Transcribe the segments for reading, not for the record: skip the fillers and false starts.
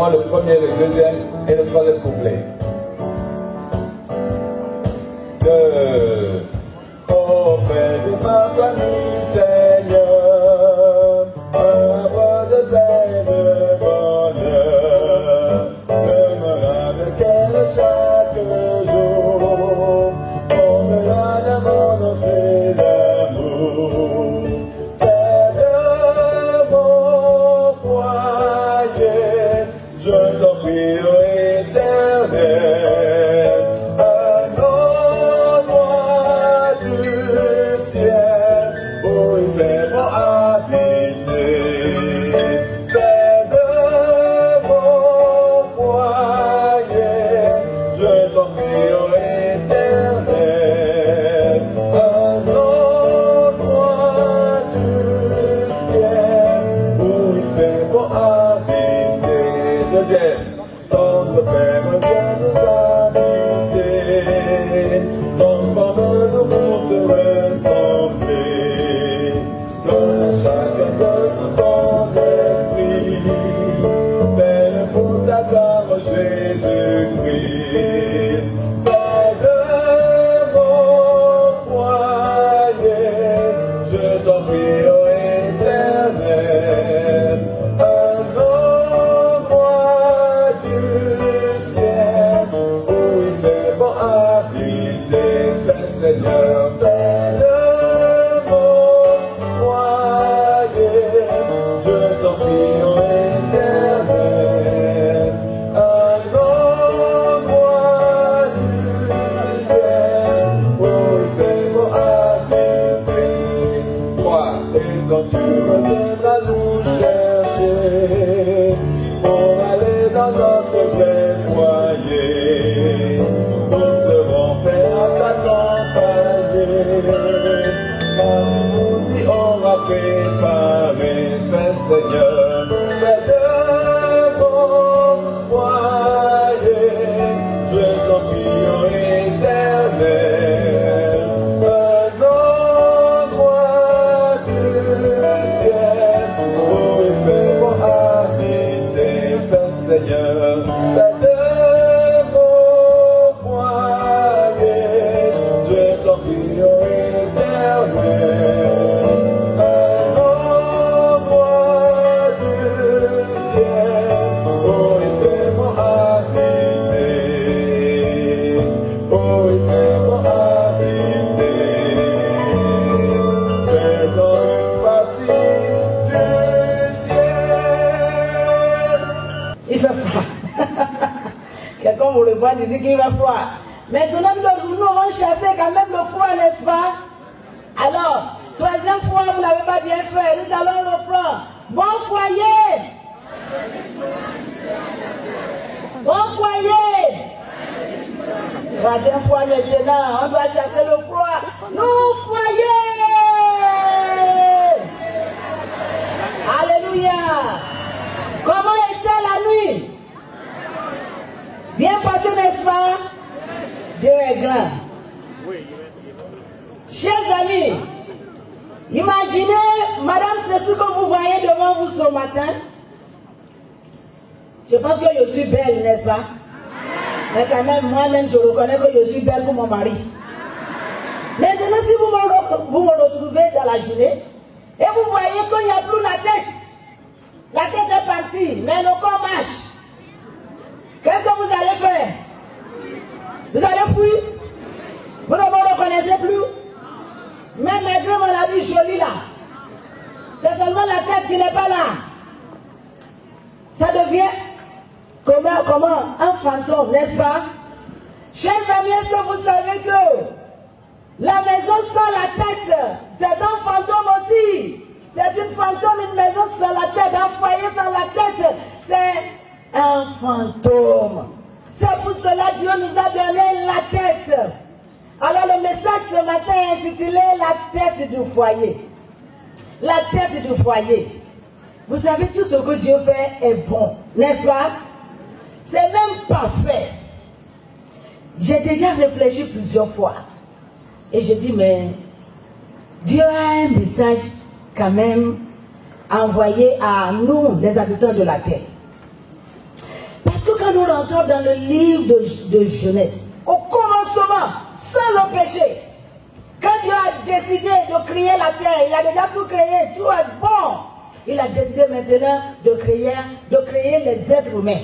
seulement le premier, le deuxième et le troisième couplet. Auprès de ma famille, Seigneur, œuvre de paix, de bonheur, demeure avec elle chaque jour, au-delà de mon ancien d'amour. Fais de mon foyer, je t'en prie, ô Éternel, un endroit du ciel où il fait bon habiter. Fais de mon foyer, je t'en prie, ô Éternel, un endroit du ciel où il fait bon habiter. Deuxième, notre Père vient nous habiter, transforme-nous pour te ressembler, donne à chacun de nous ton esprit, fais-le pour ta gloire, Jésus-Christ. Fais de mon foyer, je t'en prie, ô Éternel, un endroit du ciel où il fait bon habiter. Fais, Seigneur, fais de mon foyer, je t'en prie, ô Éternel, un endroit du ciel où il fait bon habiter. Trois, et quand tu reviendras nous chercher, pour aller dans notre vrai foyer, nous serons prêts à t'accompagner, car tu nous y auras préparé. Fais, Seigneur, fais de mon foyer, je t'en prie, ô Éternel, un endroit du ciel où il fait bon habiter. Fais, Seigneur, fais de mon foyer, je t'en prie, ô Éternel, un endroit du ciel où il fait bon habiter, où il fait bon habiter. Faisons une partie du ciel. Il fait froid. Quelqu'un vous le voit disait qu'il va froid. Maintenant, nous allons chasser quand même le froid, n'est-ce pas? Alors, troisième fois, vous n'avez pas bien fait. Nous allons reprendre. Bon foyer. Bon foyer. Troisième fois maintenant, on doit chasser le froid. Nous foyer. Alléluia. Comment était la nuit? Bien passé, n'est-ce pas? Dieu est grand. Chers amis, imaginez, madame, c'est ce que vous voyez devant vous ce matin. Je pense que je suis belle, n'est-ce pas? Mais quand même, moi-même, je reconnais que je suis belle pour mon mari. Maintenant, si vous me retrouvez dans la journée, et vous voyez qu'il n'y a plus la tête. La tête est partie, mais le corps marche. Qu'est-ce que vous allez faire? Vous allez fuir? Vous ne me reconnaissez plus? Même malgré mon habit joli là, c'est seulement la tête qui n'est pas là. Ça devient comment un fantôme, n'est-ce pas? Chers amis, est-ce que vous savez que la maison sans la tête, c'est un fantôme aussi? C'est une fantôme, une maison sans la tête, un foyer sans la tête, c'est un fantôme. C'est pour cela que Dieu nous a donné la tête. Alors le message ce matin est intitulé La tête du foyer. La tête du foyer. Vous savez, tout ce que Dieu fait est bon, n'est-ce pas? C'est même parfait. J'ai déjà réfléchi plusieurs fois. Et j'ai dit, mais Dieu a un message quand même envoyé à nous, les habitants de la terre. nous rentrons dans le livre de Genèse, au commencement, sans le péché, quand Dieu a décidé de créer la terre, il a déjà tout créé, tout est bon. Il a décidé maintenant de créer les êtres humains.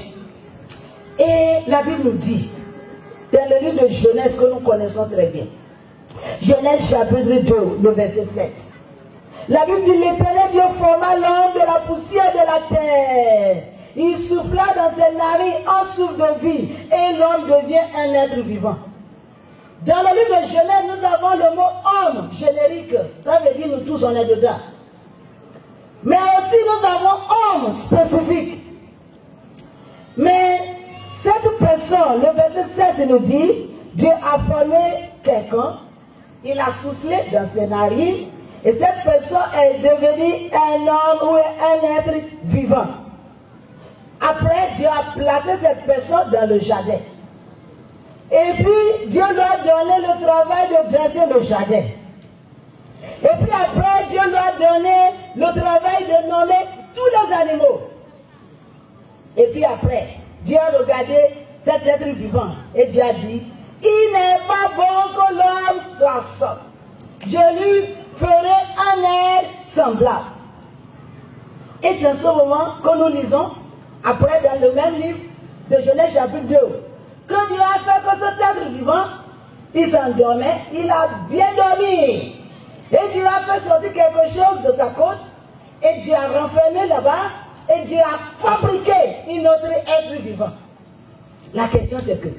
Et la Bible nous dit, dans le livre de Genèse que nous connaissons très bien, Genèse chapitre 2, le verset 7. La Bible dit, l'Éternel Dieu forma l'homme de la poussière de la terre. Il souffla dans ses narines un souffle de vie et l'homme devient un être vivant. Dans le livre de Genèse, nous avons le mot homme générique. Ça veut dire nous tous on est dedans. Mais aussi nous avons homme spécifique. Mais cette personne, le verset 7 nous dit, Dieu a formé quelqu'un, il a soufflé dans ses narines, et cette personne est devenue un homme ou un être vivant. Après, Dieu a placé cette personne dans le jardin. Et puis, Dieu lui a donné le travail de dresser le jardin. Et puis après, Dieu lui a donné le travail de nommer tous les animaux. Et puis après, Dieu a regardé cet être vivant. Et Dieu a dit, il n'est pas bon que l'homme soit seul. Je lui ferai un être semblable. Et c'est en ce moment que nous lisons, après dans le même livre de Genèse chapitre 2, que Dieu a fait que cet être vivant, il s'endormait, il a bien dormi. Et Dieu a fait sortir quelque chose de sa côte, et Dieu a renfermé là-bas, et Dieu a fabriqué un autre être vivant. La question c'est que,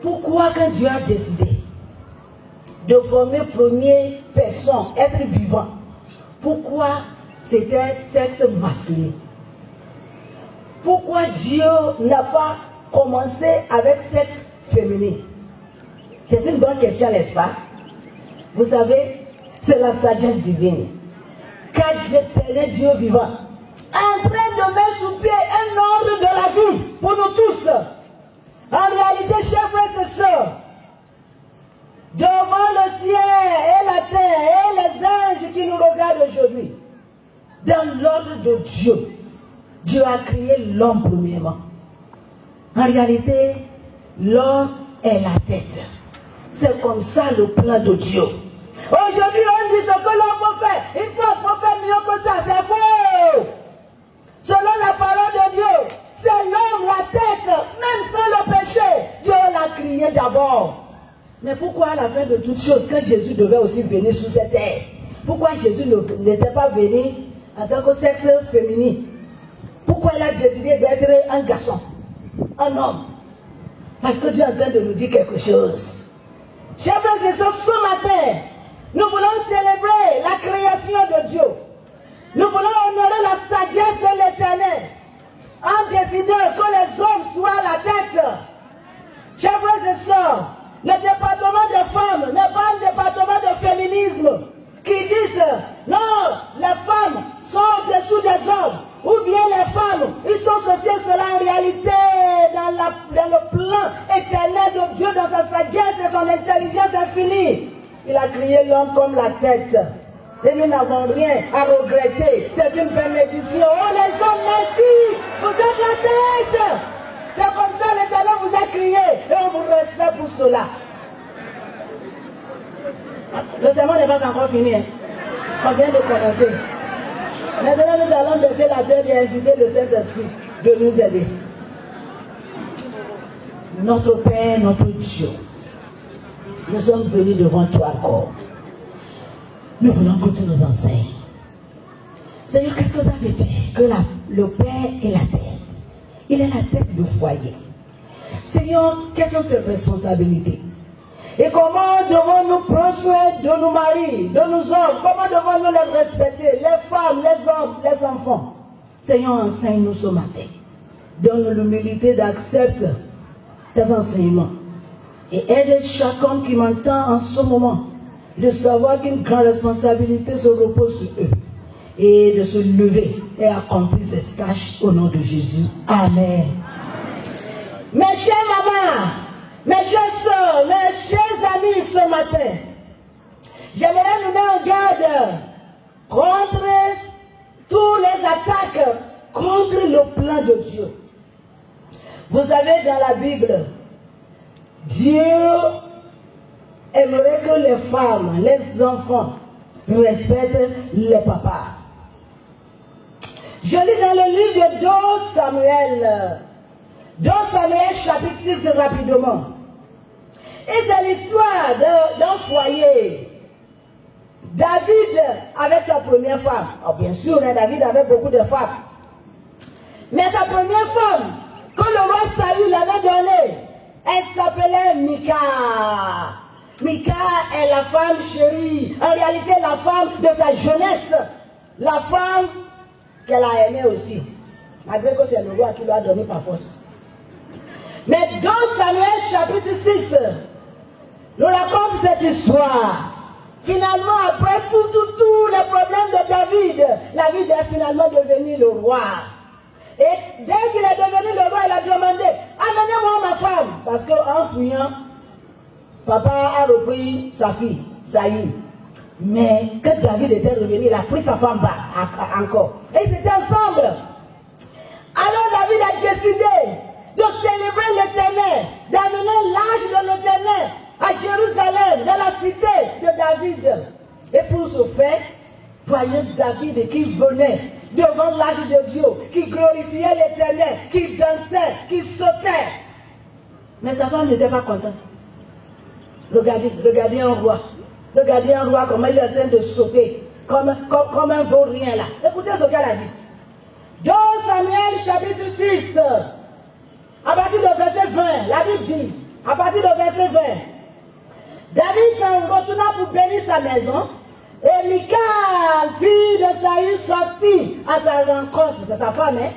pourquoi quand Dieu a décidé de former première personne, être vivant, pourquoi c'était sexe masculin? Pourquoi Dieu n'a pas commencé avec sexe féminin? C'est une bonne question, n'est-ce pas? Vous savez, c'est la sagesse divine. Car l'éternel Dieu vivant, en train de mettre sous pied un ordre de la vie pour nous tous. En réalité, chers frères et sœurs, devant le ciel et la terre et les anges qui nous regardent aujourd'hui, dans l'ordre de Dieu, Dieu a créé l'homme premièrement. En réalité, l'homme est la tête. C'est comme ça le plan de Dieu. Aujourd'hui, on dit ce que l'homme peut faire. Il faut un prophète mieux que ça. C'est faux. Selon la parole de Dieu, c'est l'homme, la tête. Même sans le péché, Dieu l'a créé d'abord. Mais pourquoi à la fin de toutes choses, quand Jésus devait aussi venir sur cette terre, pourquoi Jésus n'était pas venu en tant que sexe féminin? Pourquoi il a décidé d'être un garçon, un homme? Parce que Dieu est en train de nous dire quelque chose. Chers frères et sœurs, ce matin, nous voulons célébrer la création de Dieu. Nous voulons honorer la sagesse de l'Éternel en décidant que les hommes soient la tête. Chers frères et sœurs, le département des femmes n'est pas un département de féminisme qui disent non, les femmes sont au-dessous des hommes. Ou bien les femmes, ils sont ceci et cela. En réalité, dans le plan éternel de Dieu, dans sa sagesse et son intelligence infinie, il a créé l'homme comme la tête. Et nous n'avons rien à regretter. C'est une bénédiction. Oh les hommes, merci. Vous êtes la tête. C'est comme ça l'Éternel vous a créé. Et on vous respecte pour cela. Le sermon n'est pas encore fini. On vient de commencer. Maintenant, nous allons baisser la tête et inviter le Saint-Esprit de nous aider. Notre Père, notre Dieu, nous sommes venus devant toi encore. Nous voulons que tu nous enseignes. Seigneur, qu'est-ce que ça veut dire? Que le Père est la tête. Il est la tête du foyer. Seigneur, quelles sont ses responsabilités? Et comment devons-nous prendre soin de nos maris, de nos hommes? Comment devons-nous les respecter? Les femmes, les hommes, les enfants. Seigneur, enseigne-nous ce matin. Donne-nous l'humilité d'accepter tes enseignements. Et aide chacun qui m'entend en ce moment de savoir qu'une grande responsabilité se repose sur eux. Et de se lever et accomplir cette tâche au nom de Jésus. Amen. Mes chers mamans, mes chères soeurs, mes chers amis ce matin, j'aimerais nous mettre en garde contre toutes les attaques contre le plan de Dieu. Vous savez, dans la Bible, Dieu aimerait que les femmes, les enfants respectent les papas. Je lis dans le livre de 2 Samuel. 2 Samuel chapitre 6 rapidement. Et c'est l'histoire d'un foyer. David avec sa première femme. Oh, bien sûr, David avait beaucoup de femmes. Mais sa première femme, quand le roi Saül l'avait donnée, elle s'appelait Mika. Mika est la femme chérie. En réalité, la femme de sa jeunesse. La femme qu'elle a aimée aussi. Malgré que c'est le roi qui lui a donné par force. Mais dans Samuel chapitre 6, nous raconte cette histoire. Finalement, après tous les problèmes de David, David est finalement devenu le roi. Et dès qu'il est devenu le roi, il a demandé, amenez-moi ma femme. Parce qu'en fuyant, papa a repris sa fille, Saül. Mais quand David était revenu, il a pris sa femme encore. Et ils étaient ensemble. Alors David a décidé de célébrer l'Éternel, d'amener l'âge de l'Éternel à Jérusalem, dans la cité de David. Et pour ce faire, voyez David qui venait devant l'âge de Dieu, qui glorifiait l'Éternel, qui dansait, qui sautait. Mais sa femme n'était pas contente. Regardez un roi. Regardez un roi comment il est en train de sauter, comme un vaurien là. Écoutez ce qu'elle a dit. 2 Samuel chapitre 6, à partir du verset 20, la Bible dit, à partir du verset 20, David s'en retourna pour bénir sa maison, et Michal, fille de Saül, sortit à sa rencontre, c'est sa femme, hein?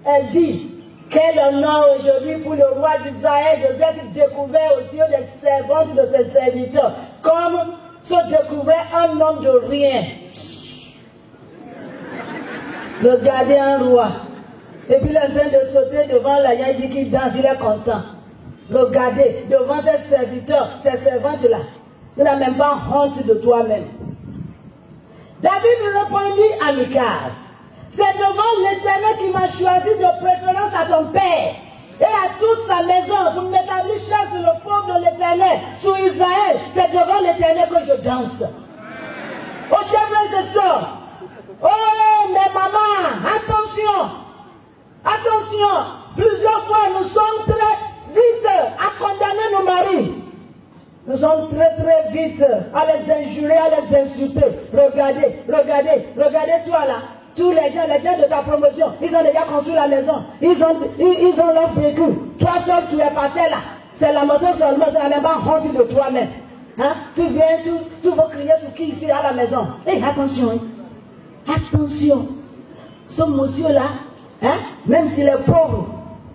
Elle dit, quel honneur aujourd'hui pour le roi d'Israël de s'être découvert aux yeux des servantes de ses serviteurs, comme se découvrait un homme de rien. Regardez un roi. Et puis il est en train de sauter devant la il dit qu'il danse, il est content. Regardez, devant ses serviteurs, ses servantes-là, tu n'as même pas honte de toi-même. David répondit à Michal, c'est devant l'Éternel qui m'a choisi de préférence à ton père et à toute sa maison pour m'établir chef sur le peuple de l'Éternel, sur Israël. C'est devant l'Éternel que je danse. Au chef de ce soir, oh, mais maman, attention, attention, plusieurs fois nous sommes très vite à condamner nos maris. Nous sommes très vite à les injurer, à les insulter. Regardez, regardez, regardez toi là. Tous les gens de ta promotion, ils ont déjà construit la maison. Ils ont leur véhicule. Toi seul, tu es par terre là. C'est la moto seulement, tu n'as même pas honte de toi-même. Hein? Tu viens, tu vas crier sur qui ici à la maison. Et attention, hein? Attention. Ce monsieur-là, hein? Même s'il est pauvre,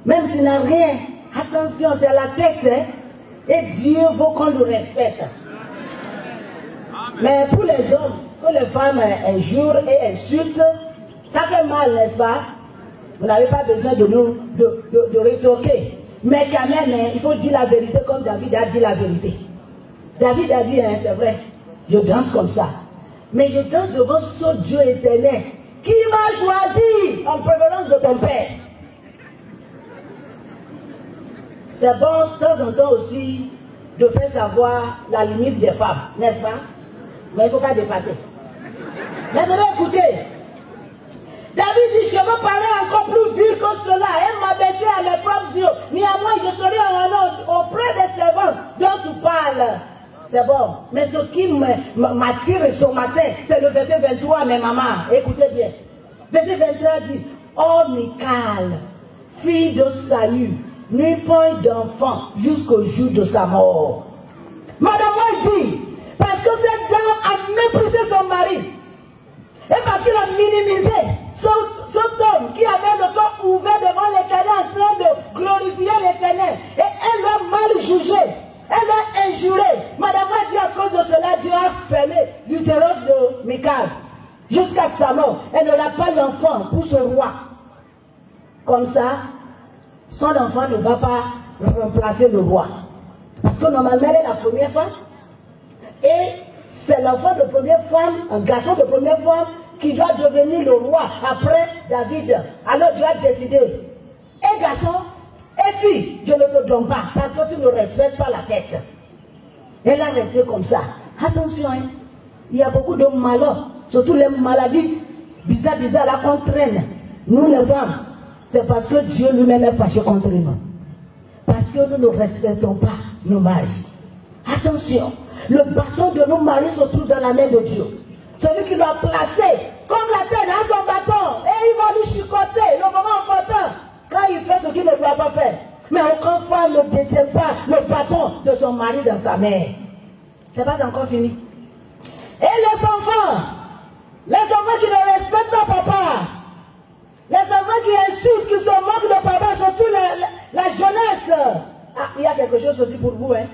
même s'il n'a rien, attention, c'est la tête, hein? Et Dieu veut qu'on le respecte. Mais pour les hommes, que les femmes injurent et insultent, ça fait mal, n'est-ce pas? Vous n'avez pas besoin de rétorquer. Mais quand même, il faut dire la vérité comme David a dit la vérité. David a dit, hein, c'est vrai, je danse comme ça. Mais je danse devant ce Dieu éternel qui m'a choisi en préférence de ton père. C'est bon de temps en temps aussi de faire savoir la limite des femmes, n'est-ce pas? Mais il ne faut pas dépasser. Maintenant, écoutez. David dit, je veux parler encore plus vil que cela. Elle m'a baissé à mes propres yeux. Néanmoins, je serai en honneur auprès des servants dont tu parles. C'est bon. Mais ce qui m'attire ce matin, c'est le verset 23, mes mamans. Écoutez bien. Verset 23 dit, oh Michal, fille de Saül, n'eut point d'enfant jusqu'au jour de sa mort. Madame dit, parce que cette dame a méprisé son mari. Et parce qu'il a minimisé cet homme qui avait le corps ouvert devant l'Éternel en train de glorifier l'Éternel. Et elle l'a mal jugé. Elle l'a injuré. Madame a dit à cause de cela, Dieu a fermé l'utérus de Michal jusqu'à sa mort. Elle n'aura pas d'enfant pour ce roi. Comme ça, son enfant ne va pas remplacer le roi. Parce que normalement, elle est la première femme. Et c'est l'enfant de première femme, un garçon de première femme, qui doit devenir le roi après David. Alors Dieu a décidé, et garçon, et filles, je ne te donne pas parce que tu ne respectes pas la tête. Elle a resté comme ça. Attention, hein. Il y a beaucoup de malheurs, surtout les maladies bizarres là qu'on traîne. Nous les femmes, c'est parce que Dieu lui-même est fâché contre nous. Parce que nous ne respectons pas nos maris. Attention, le bâton de nos maris se trouve dans la main de Dieu. Celui qui l'a placé, comme la terre dans son bâton, et il va lui chicoter le moment important, quand il fait ce qu'il ne doit pas faire. Mais aucune femme ne détient pas le bâton de son mari dans sa main. C'est pas encore fini. Et les enfants qui ne respectent pas papa, les enfants qui insultent, qui se moquent de papa, surtout la jeunesse. Ah, il y a quelque chose aussi pour vous, hein.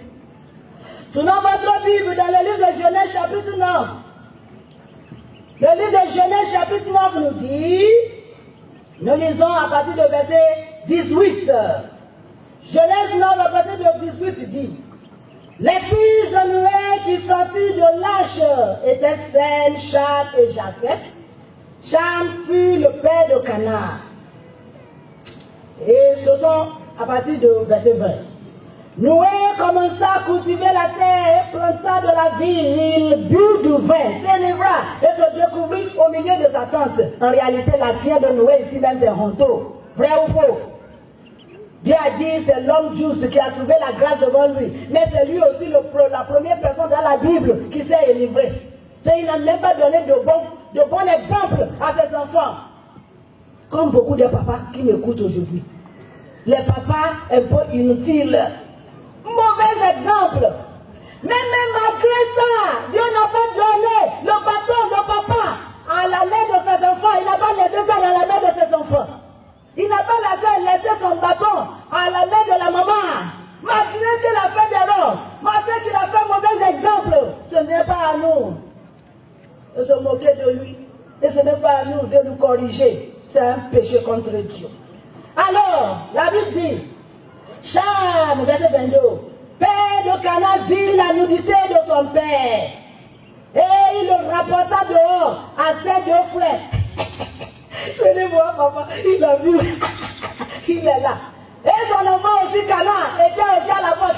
Tournons votre Bible dans le livre de Genèse chapitre 9. Le livre de Genèse chapitre 9 nous dit, nous lisons à partir du verset 18. Genèse 9 à partir de 18 dit, les fils de Noé qui sortirent de l'arche étaient Sem, Cham et Japheth. Cham fut le père de Canaan. Et sautons à partir de verset 20. Noé commença à cultiver la terre et planta de la vigne. Il but du vin, s'élèvera et se découvrit au milieu de sa tente. En réalité, la sienne de Noé ici même c'est honteux. Vrai ou faux? Dieu a dit c'est l'homme juste qui a trouvé la grâce devant lui. Mais c'est lui aussi la première personne dans la Bible qui s'est livré. Il n'a même pas donné de bons exemples à ses enfants. Comme beaucoup de papas qui m'écoutent aujourd'hui. Les papas un peu inutiles. Mauvais exemple. Mais même malgré ça, Dieu n'a pas donné le bâton de papa à la main de ses enfants. Il n'a pas laissé ça dans la main de ses enfants. Il n'a pas laissé son bâton à la main de la maman. Malgré qu'il a fait des erreurs, malgré qu'il a fait mauvais exemple, ce n'est pas à nous de se moquer de lui. Et ce n'est pas à nous de nous corriger. C'est un péché contre Dieu. Alors, la Bible dit, Cham, verset 22, père de Canaan vit la nudité de son père. Et il le rapporta dehors à ses deux frères. Venez voir papa, il a vu, il est là. Et son enfant aussi, Canaan, était aussi à la porte.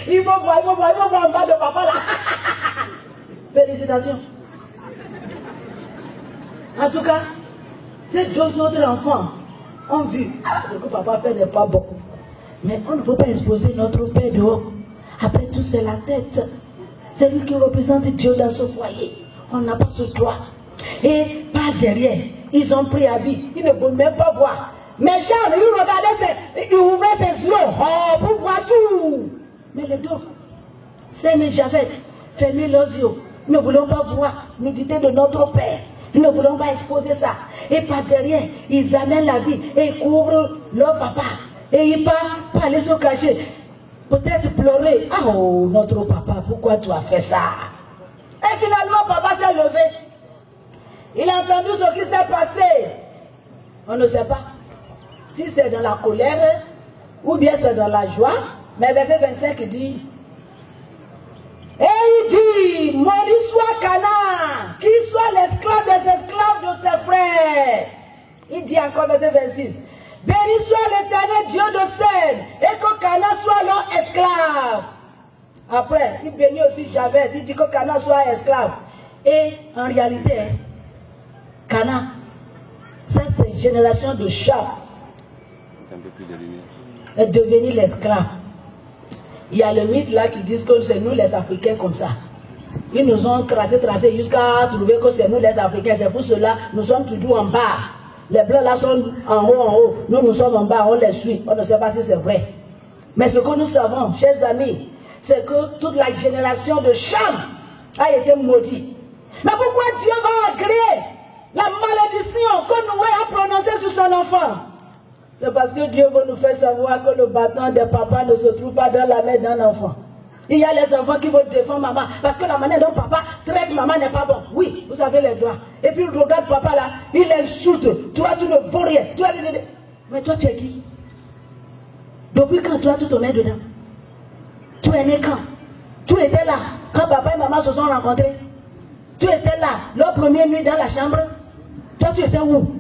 Il va voir en bas de papa là. Félicitations. En tout cas, ces deux autres enfants ont vu. Ce que papa fait n'est pas bon. Mais on ne peut pas exposer notre père dehors. Après tout, c'est la tête. C'est lui qui représente Dieu dans ce foyer. On n'a pas ce droit. Et par derrière, ils ont pris habit. Ils ne veulent même pas voir. Mais Charles, il regardait, il ouvrait ses yeux pour voir tout. Mais les deux, Sem et Japheth, fermaient leurs yeux. Nous ne voulons pas voir l'unité de notre Père. Nous ne voulons pas exposer ça. Et par derrière, ils amènent la vie et ils couvrent leur papa. Et ils partent pour aller se cacher. Peut-être pleurer. Oh, notre papa, pourquoi tu as fait ça? Et finalement, papa s'est levé. Il a entendu ce qui s'est passé. On ne sait pas si c'est dans la colère ou bien c'est dans la joie. Mais verset 25 dit, et il dit, maudit soit Canaan, qu'il soit l'esclave des esclaves de ses frères. Il dit encore verset 26, béni soit l'Éternel Dieu de Sem, et que Canaan soit leur esclave. Après, il bénit aussi Japheth, il dit que Canaan soit esclave. Et en réalité, Canaan, ça c'est une génération de chats, est devenu l'esclave. Il y a le mythe là qui dit que c'est nous les Africains comme ça. Ils nous ont tracé jusqu'à trouver que c'est nous les Africains. C'est pour cela nous sommes toujours en bas. Les blancs là sont en haut. Nous sommes en bas, on les suit. On ne sait pas si c'est vrai. Mais ce que nous savons, chers amis, c'est que toute la génération de Cham a été maudite. Mais pourquoi Dieu va agréer la malédiction que Noé a prononcée sur son enfant? C'est parce que Dieu veut nous faire savoir que le bâton des papas ne se trouve pas dans la main d'un enfant. Il y a les enfants qui veulent défendre maman. Parce que la manière dont papa traite maman n'est pas bon. Oui, vous avez les droits. Et puis regarde papa là, il insulte. Toi tu ne vaux rien. Mais toi tu es qui? Depuis quand toi tu te mets dedans? Tu es né quand? Tu étais là quand papa et maman se sont rencontrés? Tu étais là leur première nuit dans la chambre? Toi tu étais où?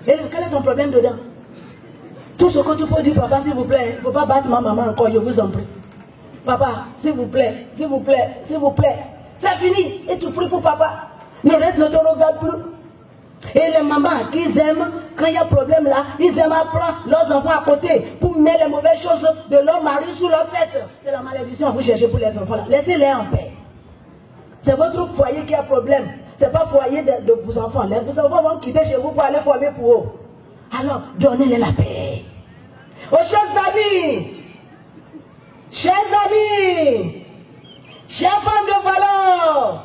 Et quel est ton problème dedans? Tout ce que tu peux dire, papa, s'il vous plaît, il ne faut pas battre ma maman encore, je vous en prie. Papa, s'il vous plaît, s'il vous plaît, s'il vous plaît. C'est fini. Et tu pries pour papa. Le reste ne te regarde plus. Et les mamans qui aiment, quand il y a problème là, ils aiment apprendre leurs enfants à côté pour mettre les mauvaises choses de leur mari sous leur tête. C'est la malédiction que vous cherchez pour les enfants là. Laissez-les en paix. C'est votre foyer qui a problème. Ce n'est pas le foyer de vos enfants. Vos enfants vont quitter chez vous pour aller former pour eux. Alors, donnez-les la paix. Oh, chers amis, chers femmes de valeur,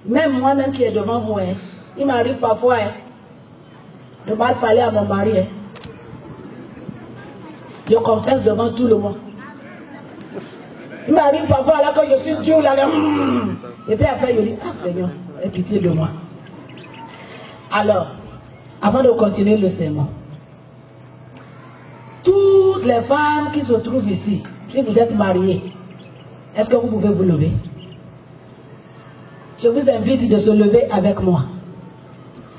même moi-même qui est devant vous, hein, il m'arrive parfois de mal parler à mon mari. Hein. Je confesse devant tout le monde. Il m'arrive parfois là quand je suis Dieu là, et puis après je dis, ah Seigneur, aie pitié de moi. Alors, avant de continuer le sermon, toutes les femmes qui se trouvent ici, si vous êtes mariées, est-ce que vous pouvez vous lever? Je vous invite de se lever avec moi.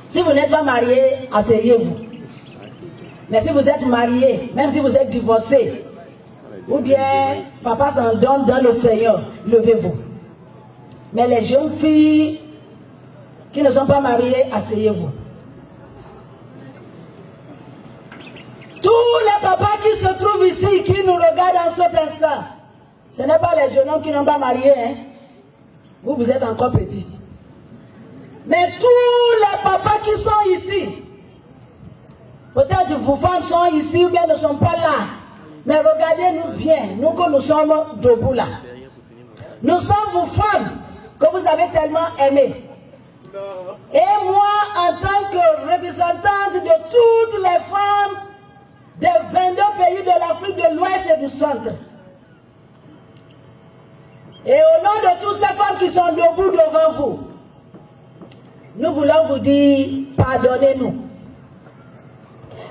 Si vous n'êtes pas marié, asseyez-vous. Mais si vous êtes marié, même si vous êtes divorcé, ou bien papa s'en donne dans le Seigneur, levez-vous. Mais les jeunes filles qui ne sont pas mariées, asseyez-vous. Tous les papas qui se trouvent ici, qui nous regardent en cet instant, ce n'est pas les jeunes hommes qui n'ont pas marié, hein? Vous êtes encore petits. Mais tous les papas qui sont ici, peut-être vos femmes sont ici ou bien ne sont pas là, mais regardez-nous bien, nous que nous sommes debout là. Nous sommes vos femmes que vous avez tellement aimées. Et moi, en tant que représentante de toutes les femmes des 22 pays de l'Afrique de l'Ouest et du Centre, et au nom de toutes ces femmes qui sont debout devant vous, nous voulons vous dire, pardonnez-nous.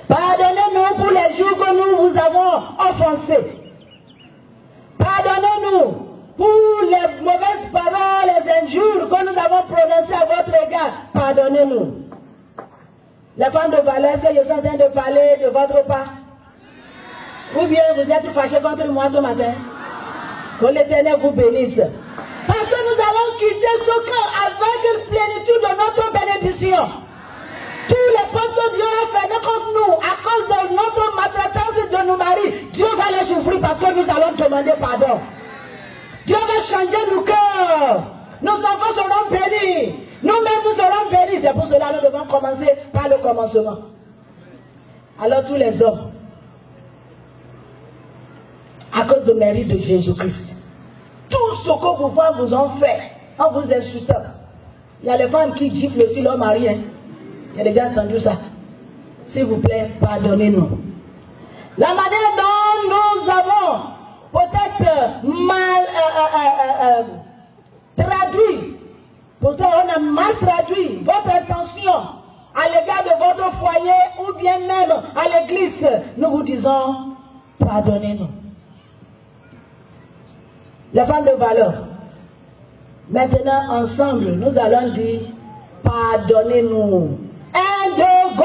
Pardonnez-nous pour les jours que nous vous avons offensés. Pardonnez-nous pour les mauvaises paroles, les injures que nous avons prononcées à votre égard. Pardonnez-nous. Les femmes de valeur, est-ce que je suis en train de parler de votre part? Ou bien vous êtes fâchés contre moi ce matin? Que l'Éternel vous bénisse. Parce que nous allons quitter ce camp avec une plénitude de notre bénédiction. Tous les peuples que Dieu a fait contre nous, à cause de notre maltraitance de nos maris, Dieu va les souffrir parce que nous allons demander pardon. Dieu va changer nos cœurs. Nos enfants seront bénis. Nous-mêmes nous serons bénis. C'est pour cela que nous devons commencer par le commencement. Alors tous les hommes, à cause du mérite de Jésus-Christ, tout ce que vos femmes vous ont fait en vous insultant. Il y a les femmes qui giflent aussi leur mari. Hein. Il y a déjà entendu ça. S'il vous plaît, pardonnez-nous. La manière dont nous avons peut-être mal traduit, pourtant on a mal traduit votre intention à l'égard de votre foyer ou bien même à l'église, nous vous disons, pardonnez-nous. Les femmes de valeur, maintenant ensemble, nous allons dire, pardonnez-nous. 1, 2, go!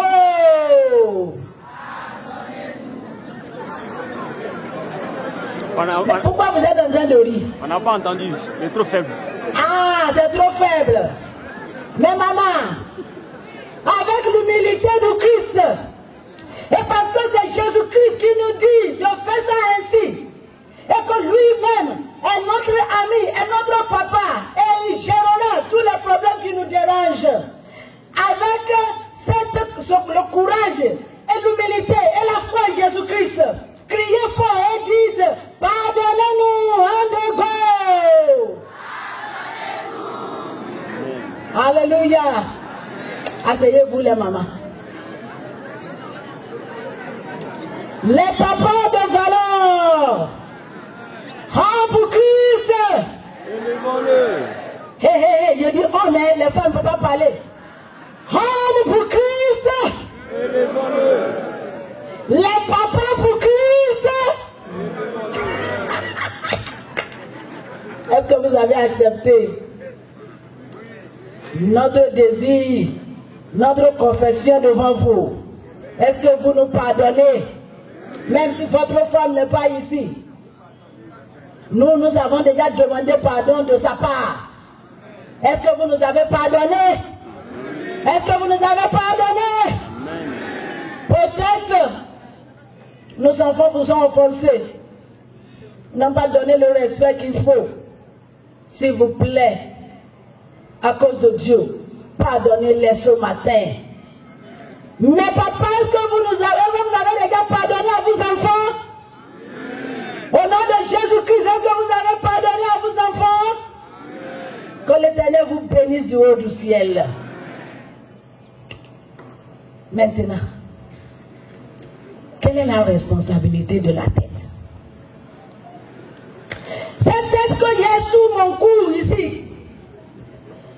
Pourquoi vous êtes en train de rire? On n'a pas entendu, c'est trop faible. Ah, c'est trop faible. Mais maman, avec l'humilité du Christ, et parce que c'est Jésus-Christ qui nous dit de faire ça ainsi, et que lui-même est notre ami, est notre papa, et il gérera tous les problèmes qui nous dérangent. Avec le courage et l'humilité et la foi en Jésus-Christ, criez fort et dites, pardonnez-nous, 1, 2, go! Alléluia! Asseyez-vous les mamans. Les papas de valeur, pour Christ! Hé, hé, hé, je dis, oh, mais les femmes ne peuvent pas parler. Pour Christ! Les papas pour Christ! Est-ce que vous avez accepté notre désir, notre confession devant vous? Est-ce que vous nous pardonnez? Même si votre femme n'est pas ici. Nous avons déjà demandé pardon de sa part. Est-ce que vous nous avez pardonné? Est-ce que vous nous avez pardonné? Peut-être nos enfants vous ont offensés. N'ont pas donné le respect qu'il faut. S'il vous plaît, à cause de Dieu, pardonnez-les ce matin. Mais papa, est-ce que vous avez déjà pardonné à vos enfants? Au nom de Jésus-Christ, est-ce que vous avez pardonné à vos enfants? Que l'Éternel vous bénisse du haut du ciel. Maintenant, quelle est la responsabilité de la tête? Cette tête que j'ai sous mon cou ici,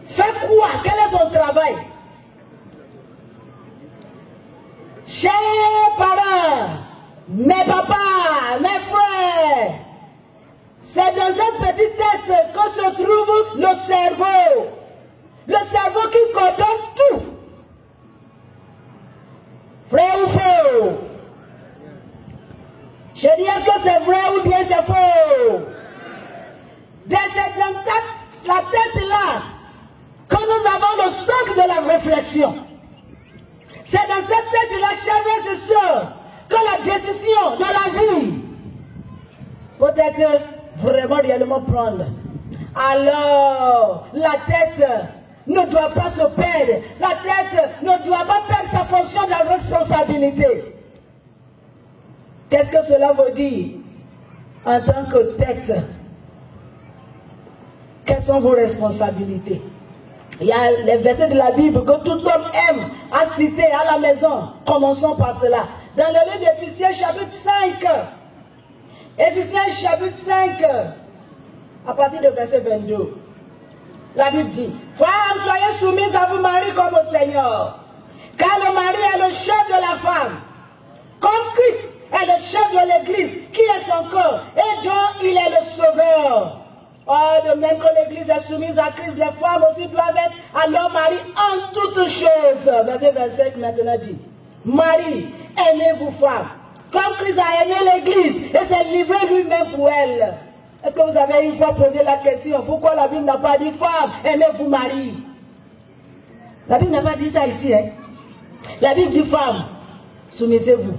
fait quoi? Quel est son travail? Chers parents, mes papas, mes frères, c'est dans cette petite tête que se trouve le cerveau. Le cerveau qui coordonne tout. Vrai ou faux? Je dis, est-ce que c'est vrai ou bien c'est faux? C'est dans la tête là que nous avons le centre de la réflexion. C'est dans cette tête-là, chers et sœurs, que la décision de la vie peut être vraiment réellement prendre. Alors, la tête ne doit pas se perdre. La tête ne doit pas perdre sa fonction de la responsabilité. Qu'est-ce que cela veut dire en tant que tête? Quelles sont vos responsabilités? Il y a les versets de la Bible que tout homme aime à citer à la maison. Commençons par cela. Dans le livre d'Éphésiens chapitre 5. Éphésiens chapitre 5. À partir de verset 22. La Bible dit, femmes, soyez soumises à vos maris comme au Seigneur. Car le mari est le chef de la femme. Comme Christ est le chef de l'Église, qui est son corps, et dont il est le sauveur. Or, de même que l'Église est soumise à Christ, les femmes aussi doivent être à leur mari en toutes choses. Verset 25 maintenant dit, Marie, aimez-vous femmes, comme Christ a aimé l'Église et s'est livré lui-même pour elle. Est-ce que vous avez une fois posé la question, pourquoi la Bible n'a pas dit femme, aimez-vous Marie? La Bible n'a pas dit ça ici. Hein? La Bible dit femme, soumettez-vous.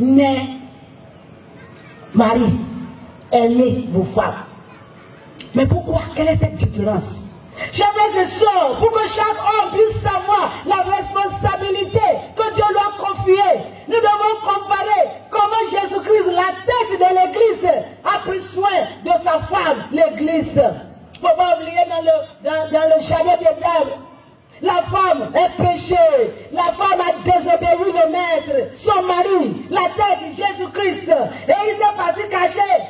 Mais, Marie, aimez vos femmes. Mais pourquoi? Quelle est cette différence? Chers frères et sœurs, pour que chaque homme puisse savoir la responsabilité que Dieu lui a confiée, nous devons comparer comment Jésus-Christ, la tête de l'Église, a pris soin de sa femme, l'Église. Il ne faut pas oublier dans le jardin d'Éden, la femme est péchée, la femme a désobéi le maître, son mari, la tête, Jésus-Christ, et il s'est parti cacher.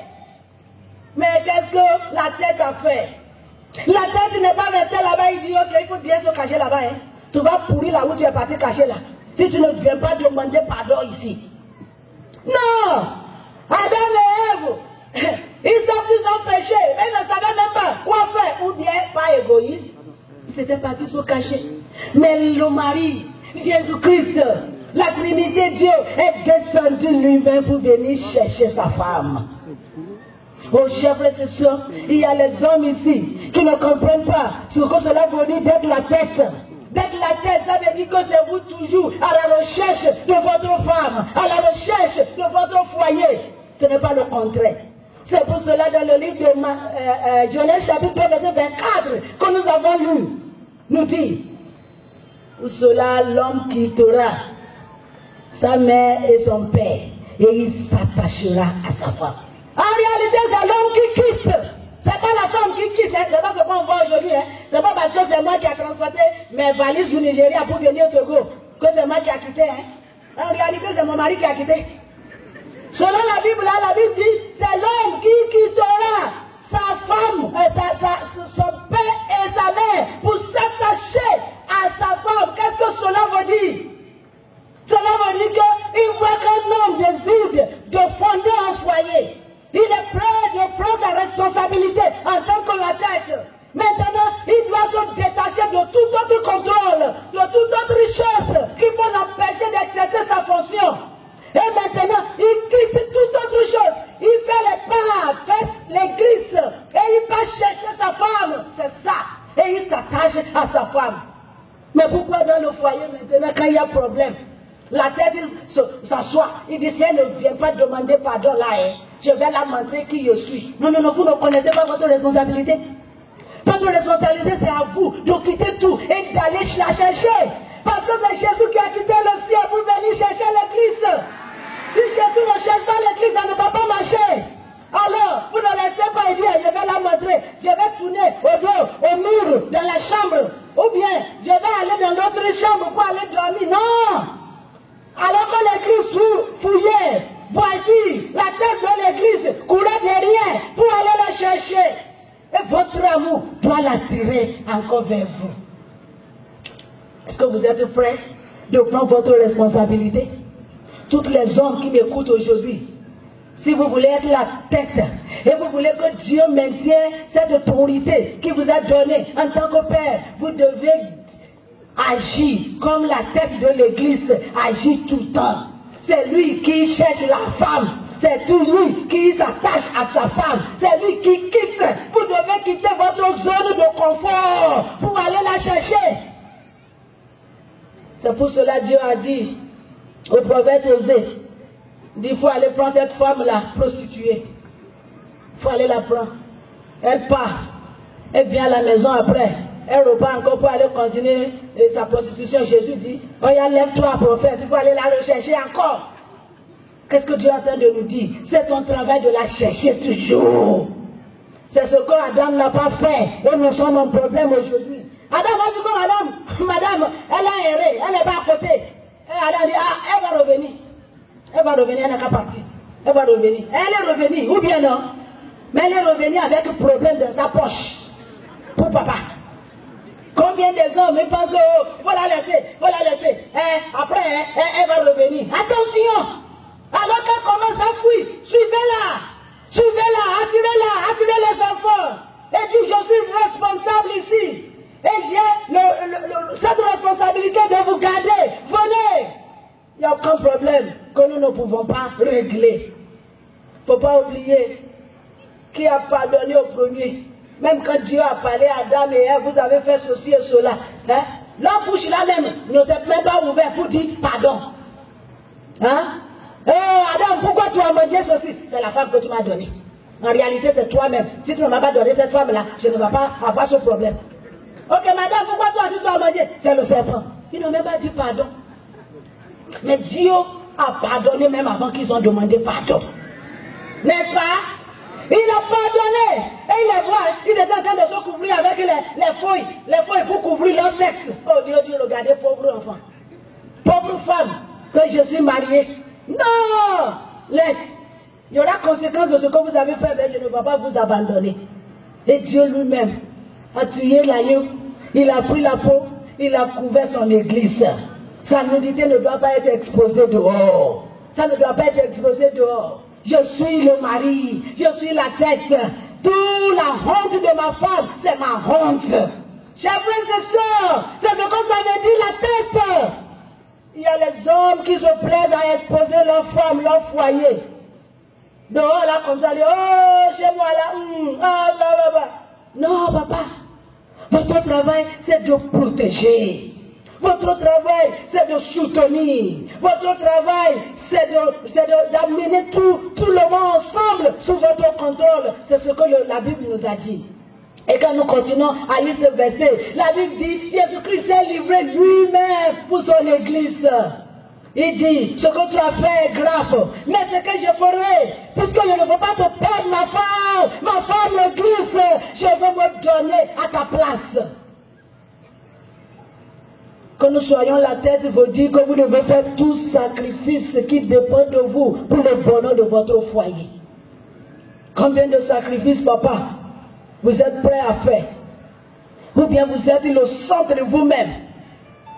Mais qu'est-ce que la tête a fait? La tête n'est pas restée là-bas, il dit ok, il faut bien se cacher là-bas. Hein. Tu vas pourrir là où tu es parti cacher là. Si tu ne viens pas demander pardon ici. Non! Adam et Ève, ils ont péché, ils ne savaient même pas quoi faire, ou bien pas égoïste. Ils étaient partis se cacher. Mais le mari, Jésus-Christ, la Trinité Dieu, est descendu lui-même pour venir chercher sa femme. Oh, chers frères et sœurs, il y a les hommes ici qui ne comprennent pas ce que cela veut dire d'être la tête. D'être la tête, ça veut dire que c'est vous toujours à la recherche de votre femme, à la recherche de votre foyer. Ce n'est pas le contraire. C'est pour cela dans le livre de Genèse chapitre 2, verset 24 que nous avons lu, nous dit, pour cela l'homme quittera sa mère et son père et il s'attachera à sa femme. En réalité, c'est l'homme qui quitte. C'est pas la femme qui quitte. Hein. C'est pas ce qu'on voit aujourd'hui. Hein. C'est pas parce que c'est moi qui ai transporté mes valises du Nigeria pour venir au Togo que c'est moi qui ai quitté. Hein. En réalité, c'est mon mari qui a quitté. Selon la Bible, là, la Bible dit, c'est l'homme qui quittera sa femme, son père et sa mère pour s'attacher à sa femme. Qu'est-ce que cela veut dire? Cela veut dire qu'une fois qu'un homme décide de fonder un foyer, il est prêt de prendre sa responsabilité en tant que la tête. Maintenant, il doit se détacher de tout autre contrôle, de toute autre richesse qui peut l'empêcher d'exercer et il s'attache à sa femme. Mais pourquoi dans le foyer maintenant, quand il y a problème, la tête s'assoit, il dit si elle ne vient pas demander pardon là, je vais la montrer qui je suis. Non, non, non, vous ne connaissez pas votre responsabilité. Votre responsabilité, c'est à vous de quitter tout et d'aller la chercher. Parce que c'est Jésus qui a quitté le ciel pour venir chercher l'église. Si Jésus ne cherche pas l'église, ça ne va pas marcher. Alors, vous ne restez pas et dire, je vais la montrer, je vais tourner au dos, au mur, dans la chambre. Ou bien, je vais aller dans l'autre chambre pour aller dormir. Non! Alors que l'église fouillait, voici la tête de l'église courait derrière pour aller la chercher. Et votre amour doit l'attirer encore vers vous. Est-ce que vous êtes prêts de prendre votre responsabilité? Toutes les hommes qui m'écoutent aujourd'hui, si vous voulez être la tête et vous voulez que Dieu maintienne cette autorité qu'il vous a donnée en tant que Père, vous devez agir comme la tête de l'église agit tout le temps. C'est lui qui cherche la femme. C'est lui qui s'attache à sa femme. C'est lui qui quitte. Vous devez quitter votre zone de confort pour aller la chercher. C'est pour cela que Dieu a dit au prophète Osée, il faut aller prendre cette femme-là, prostituée. Il faut aller la prendre. Elle part. Elle vient à la maison après. Elle repart encore pour aller continuer sa prostitution. Jésus dit, oh, lève-toi, prophète, il faut aller la rechercher encore. Qu'est-ce que Dieu est en train de nous dire? C'est ton travail de la chercher toujours. C'est ce que Adam n'a pas fait. Et nous sommes en problème aujourd'hui. Adam a dit que madame, elle a erré, elle n'est pas à côté. Et Adam dit, ah, elle va revenir. Elle va revenir, elle n'est pas partie. Elle va revenir. Elle est revenue, ou bien non? Mais elle est revenue avec un problème dans sa poche. Pour papa. Combien des hommes ils pensent qu'il faut la laisser, après, elle va revenir. Attention! Alors qu'elle commence à fuir, suivez-la, attirez les enfants. Et dit, je suis responsable ici. Et j'ai cette responsabilité de vous garder. Venez! Il n'y a aucun problème que nous ne pouvons pas régler. Il ne faut pas oublier qui a pardonné au premier. Même quand Dieu a parlé à Adam et Ève, vous avez fait ceci et cela. Hein? Leur bouche là même ne s'est même pas ouverte pour dire pardon. Hein? Oh Adam, pourquoi tu as mangé ceci? C'est la femme que tu m'as donnée. En réalité, c'est toi-même. Si tu ne m'as pas donné cette femme-là, je ne vais pas avoir ce problème. Ok, madame, pourquoi toi aussi tu as mangé? C'est le serpent. Ils n'ont même pas dit pardon. Mais Dieu a pardonné même avant qu'ils ont demandé pardon. N'est-ce pas? Il a pardonné. Et il les voit, ils étaient en train de se couvrir avec les feuilles pour couvrir leur sexe. Oh Dieu, regardez, pauvre enfant. Pauvre femme, que je suis mariée. Non! Laisse. Il y aura conséquence de ce que vous avez fait, mais je ne vais pas vous abandonner. Et Dieu lui-même a tué l'agneau. Il a pris la peau, il a couvert son église. Sa nudité ne doit pas être exposée dehors. Ça ne doit pas être exposé dehors. Je suis le mari, je suis la tête. Toute la honte de ma femme, c'est ma honte. Chers frères et sœurs, c'est ce que ça veut dire la tête. Il y a les hommes qui se plaisent à exposer leur femme, leur foyer. Dehors là comme ça, oh chez moi là, Non papa, votre travail c'est de protéger. Votre travail, c'est de soutenir. Votre travail, c'est d'amener tout le monde ensemble sous votre contrôle. C'est ce que la Bible nous a dit. Et quand nous continuons à lire ce verset, la Bible dit, Jésus-Christ s'est livré lui-même pour son église. Il dit, ce que tu as fait est grave, mais ce que je ferai, puisque je ne veux pas te perdre ma femme l'église, je veux me donner à ta place. Que nous soyons la tête veut dire que vous devez faire tout sacrifice qui dépend de vous pour le bonheur de votre foyer. Combien de sacrifices, papa, vous êtes prêts à faire? Ou bien vous êtes le centre de vous-même?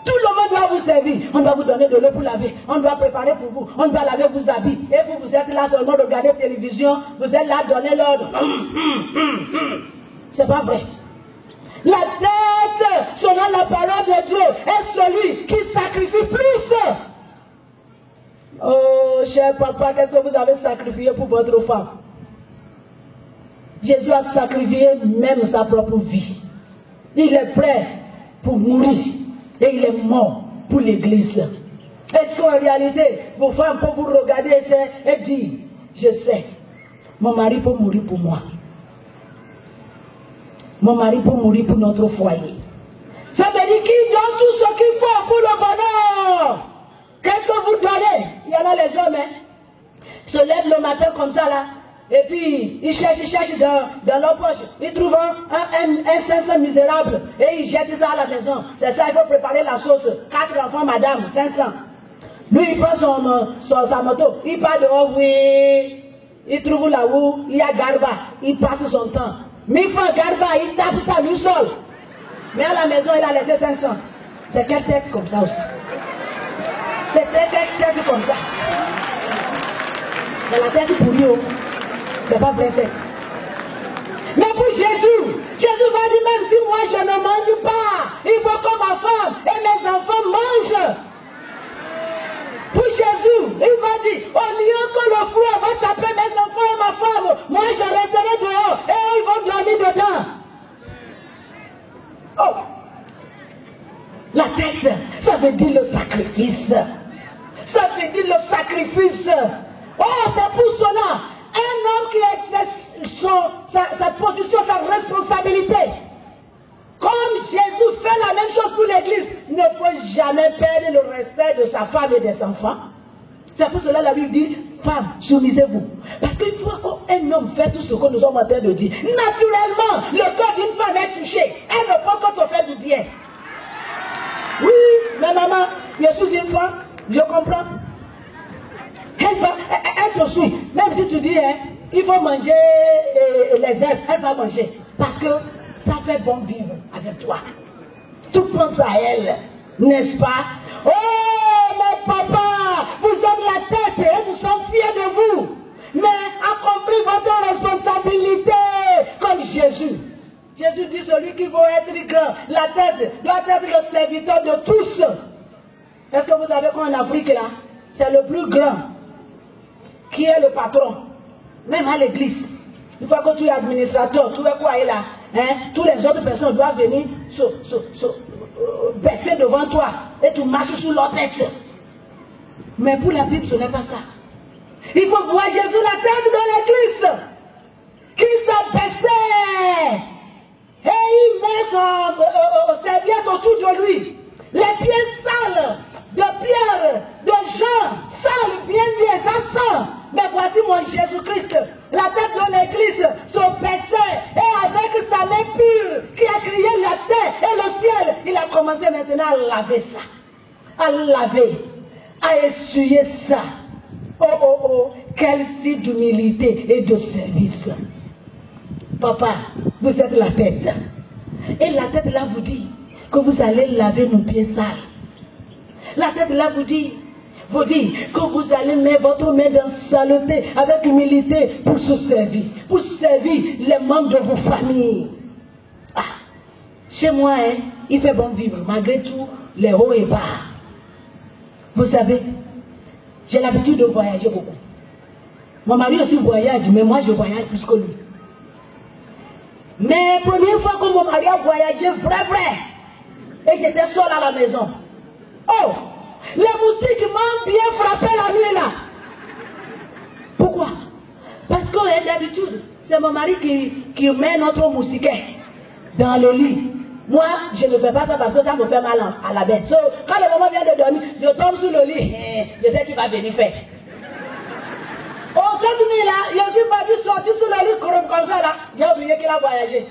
Tout le monde doit vous servir. On doit vous donner de l'eau pour laver. On doit préparer pour vous. On doit laver vos habits. Et vous êtes là seulement de regarder la télévision. Vous êtes là à donner l'ordre. C'est pas vrai. La tête, selon la parole de Dieu, est celui qui sacrifie plus. Oh, cher papa, qu'est-ce que vous avez sacrifié pour votre femme? Jésus a sacrifié même sa propre vie. Il est prêt pour mourir. Et il est mort pour l'église. Est-ce qu'en réalité, vos femmes peuvent vous regarder et dire, je sais, mon mari peut mourir pour moi. Mon mari peut mourir pour notre foyer. Ça veut dire qu'il donne tout ce qu'il faut pour le bonheur. Qu'est-ce que vous donnez? Il y en a les hommes, hein, se lèvent le matin comme ça là. Et puis, ils cherchent dans leur poche. Ils trouvent un 500 misérable. Et ils jettent ça à la maison. C'est ça, il faut préparer la sauce. 4 enfants, madame, 500. Lui, il prend sa moto. Il part dehors, oui. Il trouve là où il y a Garba. Il passe son temps. 1000 francs Garba, il tape ça lui seul. Mais à la maison, il a laissé 500. C'est quelle tête comme ça aussi? C'est quelle tête comme ça? C'est la tête pourrie. C'est pas vraie tête. Mais pour Jésus, Jésus va dire, même si moi je ne mange pas, il faut que ma femme et mes enfants mangent. Pour Jésus, il va dire, au lieu que le froid va taper mes enfants et ma femme, moi je resterai dehors et ils vont dormir dedans. Oh! La tête, ça veut dire le sacrifice. Ça veut dire le sacrifice. Oh, c'est pour cela. Un homme qui exerce sa position, sa responsabilité, comme Jésus fait la même chose pour l'église, ne peut jamais perdre le respect de sa femme et des enfants. C'est pour cela que la Bible dit, femme, soumisez-vous. Parce qu'il faut qu'un homme fait tout ce que nous sommes en train de dire. Naturellement, le cœur d'une femme est touché. Elle ne peut que te faire du bien. Oui, mais maman, je suis une femme, je comprends. Elle te suit. Même si tu dis, hein, il faut manger les herbes, elle va manger. Parce que ça fait bon vivre avec toi. Tu penses à elle, n'est-ce pas? Oh, mais papa, vous êtes la tête et nous sommes fiers de vous. Mais accomplissez votre responsabilité comme Jésus. Jésus dit, celui qui veut être grand, la tête doit être le serviteur de tous. Est-ce que vous savez qu'en Afrique, là, c'est le plus grand qui est le patron, même à l'église. Une fois que tu es administrateur, tu vois quoi est là, hein? Toutes les autres personnes doivent venir baisser devant toi et tu marches sous leur tête. Mais pour la Bible, ce n'est pas ça. Il faut voir Jésus la tête de l'église qui s'abaissait et il met son serviette autour de lui. Les pieds sales de Pierre, de Jean, sales, bien, ça sent. Mais voici mon Jésus-Christ, la tête de l'église se baissait et avec sa main pure qui a crié la terre et le ciel, il a commencé maintenant à laver ça, à laver, à essuyer ça. Oh, oh, oh, quel signe d'humilité et de service. Papa, vous êtes la tête. Et la tête là vous dit que vous allez laver nos pieds sales. La tête là vous dit que vous allez mettre votre main dans saleté avec humilité pour servir les membres de vos familles. Ah, chez moi, hein, il fait bon vivre, malgré tout, les hauts et bas. Vous savez, j'ai l'habitude de voyager beaucoup. Mon mari aussi voyage, mais moi je voyage plus que lui. Mais la première fois que mon mari a voyagé, vrai, et j'étais seule à la maison. Oh! Les moustiques m'ont bien frappé la nuit là. Pourquoi? Parce que d'habitude, c'est mon mari qui met notre moustiquaire dans le lit. Moi, je ne fais pas ça parce que ça me fait mal à la bête. So, quand le moment vient de dormir, je tombe sur le lit. Je sais qu'il va venir faire. Oh, cette nuit là, je suis pas dû sortir sur le lit comme ça là. J'ai oublié qu'il a voyagé.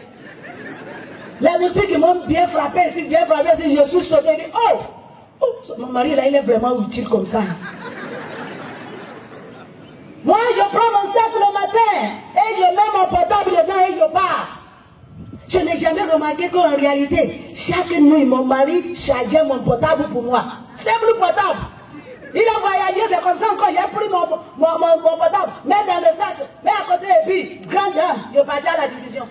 Les moustiques m'ont bien frappé ici, bien frappé ici. Je suis sauté. Oh! Oh, mon mari là, il est vraiment utile comme ça. Moi, je prends mon sac le matin et je mets mon portable dedans et je pars. Je n'ai jamais remarqué qu'en réalité, chaque nuit, mon mari chargeait mon portable pour moi. Simple portable. Il a voyagé, c'est comme ça encore. J'ai pris mon portable, mets dans le sac, mets à côté et puis, grande dame, je partais à la division.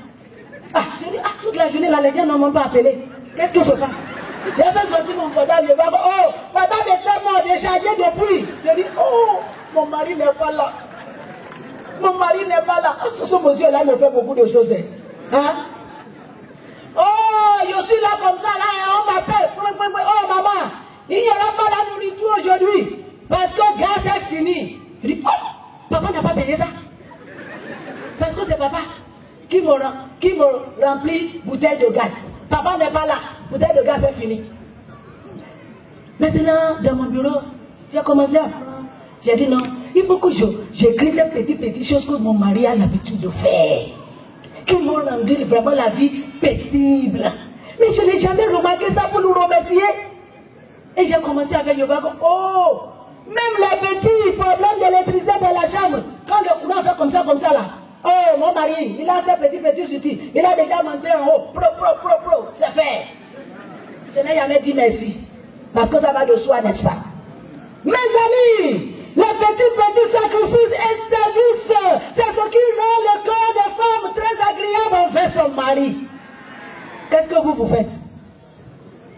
Ah, je dis, toute la journée, là, les gens ne m'ont pas appelé. Qu'est-ce que je fasse? J'ai fait sortir mon portable, je vais voir, oh, portable est tellement déchargé depuis. Je dis, oh, mon mari n'est pas là. Mon mari n'est pas là. Ce monsieur-là me fait beaucoup de choses. Hein? Oh, je aujourd'hui, parce que le gaz est fini. Je dis, oh, papa n'a pas payé ça. Parce que c'est papa qui me remplit bouteille de gaz. Papa n'est pas là, bouteille de gaz est finie. Maintenant, dans mon bureau, j'ai commencé à prendre. J'ai dit non, il faut que j'écrive les petites choses que mon mari a l'habitude de faire. Qui m'ont rendu vraiment la vie paisible. Mais je n'ai jamais remarqué ça pour nous remercier. Et j'ai commencé à faire yoga. Oh, même les petits problèmes d'électricité dans la chambre, quand le courant fait comme ça là. Oh, mon mari, il a ses petits outils. Il a déjà monté en haut. Pro, c'est fait. Je n'ai jamais dit merci. Parce que ça va de soi, n'est-ce pas? Mes amis, les petits sacrifices et services, c'est ce qui rend le corps des femmes très agréable envers son mari. Qu'est-ce que vous faites?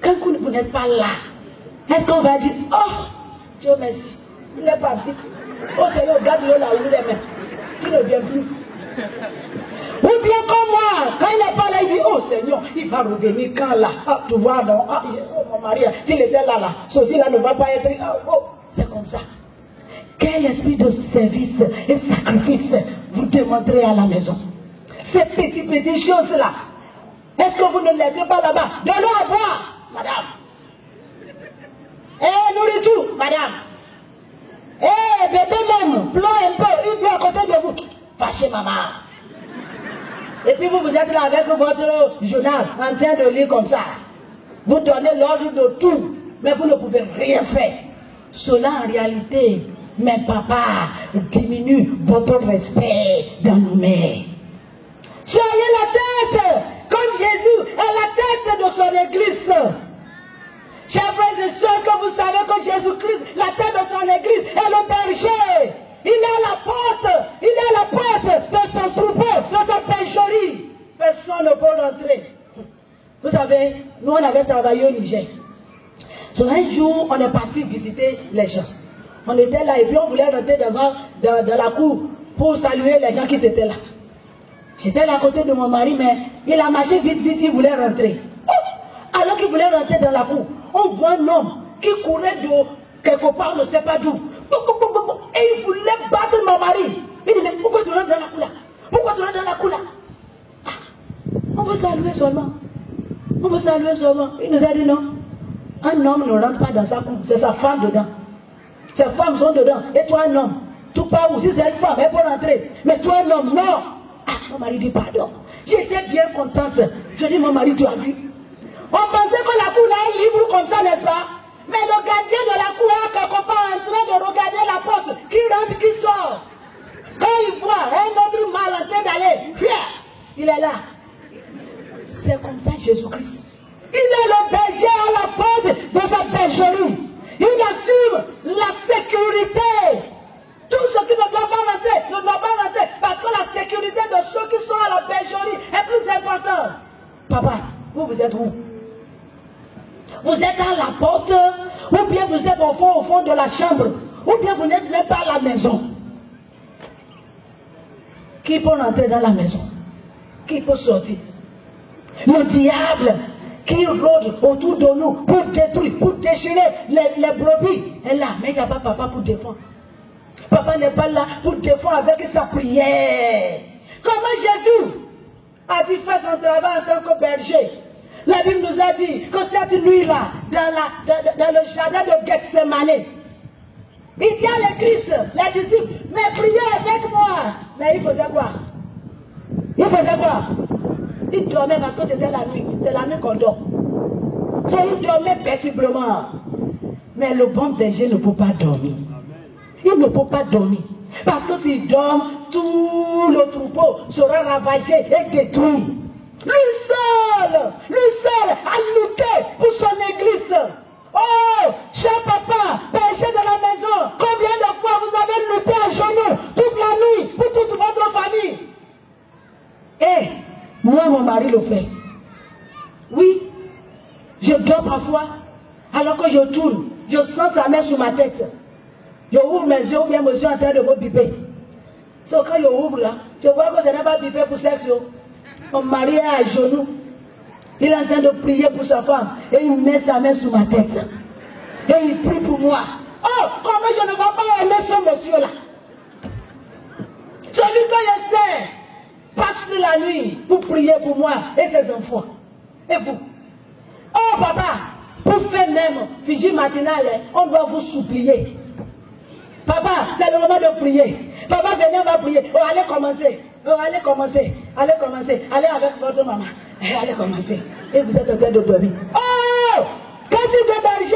Quand vous n'êtes pas là, est-ce qu'on va dire, oh, Dieu merci, il est parti. Oh Seigneur, garde-le là où il est même. Il ne vient plus. Ou bien comme moi, quand il n'est pas là, il dit, oh Seigneur, il va revenir quand là? Ah, tu vois, non, ah, oh, mon mari, s'il était là, ceci là ne va pas être. Oh, c'est comme ça. Quel esprit de service et sacrifice vous démontrez à la maison? Ces petites choses-là. Est-ce que vous ne laissez pas là-bas de l'eau à boire, madame? Nourriture, madame. Bébé même, pleure un peu, il vient à côté de vous. Fâchez maman. Et puis vous êtes là avec votre journal en train de lire comme ça. Vous donnez l'ordre de tout, mais vous ne pouvez rien faire. Cela en réalité, mais papa, diminue votre respect dans nos mains. Soyez la tête, comme Jésus est la tête de son église. Chers frères et sœurs, que vous savez que Jésus-Christ, la tête de son église, est le berger. Il est à la porte de son troupeau, de sa bergerie. Personne ne peut rentrer. Vous savez, nous on avait travaillé au Niger. So, un jour, on est parti visiter les gens. On était là et puis on voulait rentrer dans la cour pour saluer les gens qui étaient là. J'étais là à côté de mon mari, mais il a marché vite, il voulait rentrer. Oh, alors qu'il voulait rentrer dans la cour, on voit un homme qui courait de quelque part, on ne sait pas d'où. Et il voulait battre mon mari. Il dit, mais pourquoi tu rentres dans la cour là? Pourquoi tu rentres dans la cour là? Ah, on veut saluer seulement. On veut saluer seulement. Il nous a dit non. Un homme ne rentre pas dans sa cour, c'est sa femme dedans. Ses femmes sont dedans. Et toi un homme, tu pars aussi, c'est une femme, elle peut rentrer. Mais toi un homme, non. Ah, mon mari dit pardon. J'étais bien contente. Je dis, mon mari, tu as vu? On pensait que la cour là est libre comme ça, n'est-ce pas? Mais le gardien de la cour est quelque part en train de regarder la porte. Qui rentre, qui sort. Quand il voit un autre mal en train d'aller, il est là. C'est comme ça Jésus-Christ. Il est le berger à la porte de sa bergerie. Il assure la sécurité. Tout ce qui ne doit pas rentrer, ne doit pas rentrer. Parce que la sécurité de ceux qui sont à la bergerie est plus importante. Papa, vous êtes où? Vous êtes à la porte, ou bien vous êtes au fond de la chambre, ou bien vous n'êtes même pas à la maison. Qui peut rentrer dans la maison? Qui peut sortir? Le diable qui rôde autour de nous pour détruire, pour déchirer les brebis est là, mais il n'y a pas papa pour défendre. Papa n'est pas là pour défendre avec sa prière. Comment Jésus a-t-il fait son travail en tant que berger? La Bible nous a dit que cette nuit-là, dans le jardin de Gethsemane, il dit à l'église, les disciples, mais priez avec moi. Mais il faisait quoi? Il faisait quoi? Il dormait parce que c'était la nuit. C'est la nuit qu'on dort. Donc il dormait paisiblement. Mais le bon berger ne peut pas dormir. Il ne peut pas dormir. Parce que s'il dort, tout le troupeau sera ravagé et détruit. Lui seul a lutté pour son église. Oh, cher papa, berger de la maison, combien de fois vous avez lutté à genoux toute la nuit pour toute votre famille? Et moi, mon mari le fait. Oui, je dors parfois, alors que je tourne, je sens sa main sur ma tête. Je ouvre mes yeux, ou bien je suis en train de me biper. Sauf quand je ouvre là, je vois que ce n'est pas bipé pour sexe. Mon mari est à genoux. Il est en train de prier pour sa femme. Et il met sa main sur ma tête. Et il prie pour moi. Oh, comment je ne vais pas aimer ce monsieur-là? Celui que je sais passe la nuit pour prier pour moi et ses enfants. Et vous? Oh papa, pour faire même Fiji matinale, on doit vous supplier. Papa, c'est le moment de prier. Papa, venez, on va prier. Oh, allez commencer. Oh, allez commencer. Allez commencer. Allez avec votre maman. Allez commencer. Et vous êtes en train de dormir. Oh, quand tu déberges,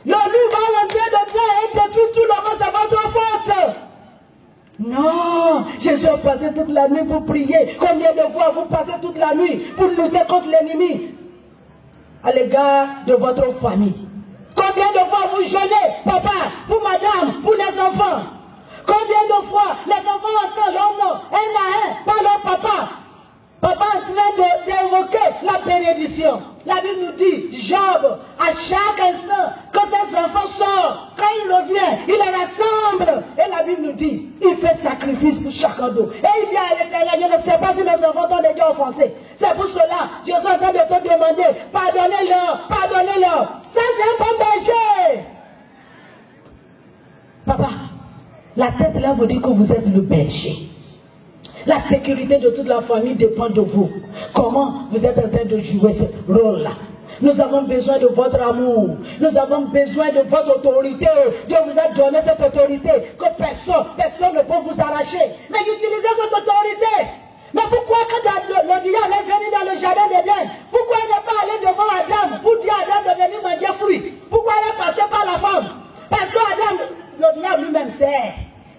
le loup va rentrer dedans et détruire tout le monde, c'est votre faute. Non, je suis passé toute la nuit pour prier. Combien de fois vous passez toute la nuit pour lutter contre l'ennemi à l'égard de votre famille? Combien de fois vous jeûnez, papa, pour madame, pour les enfants? Combien de fois les enfants entendent leur nom, un à un, par leur papa? Papa est en train d'évoquer la bénédiction. La Bible nous dit, Job, à chaque instant, quand ses enfants sortent, quand il revient, il les rassemble. Et la Bible nous dit, il fait sacrifice pour chacun d'eux. Et il dit à l'Éternel, je ne sais pas si mes enfants t'ont déjà offensé. C'est pour cela, je suis en train de te demander, pardonnez-leur, pardonnez-leur. Ça, c'est un bon berger. Papa, la tête là vous dit que vous êtes le berger. La sécurité de toute la famille dépend de vous. Comment vous êtes en train de jouer ce rôle-là? Nous avons besoin de votre amour. Nous avons besoin de votre autorité. Dieu vous a donné cette autorité que personne ne peut vous arracher. Mais utilisez cette autorité. Mais pourquoi quand le diable est venu dans le jardin d'Éden, pourquoi il n'est pas allé devant Adam pour dire à Adam de venir manger fruit? Pourquoi il est passé par la femme? Parce que Adam, le diable lui-même sait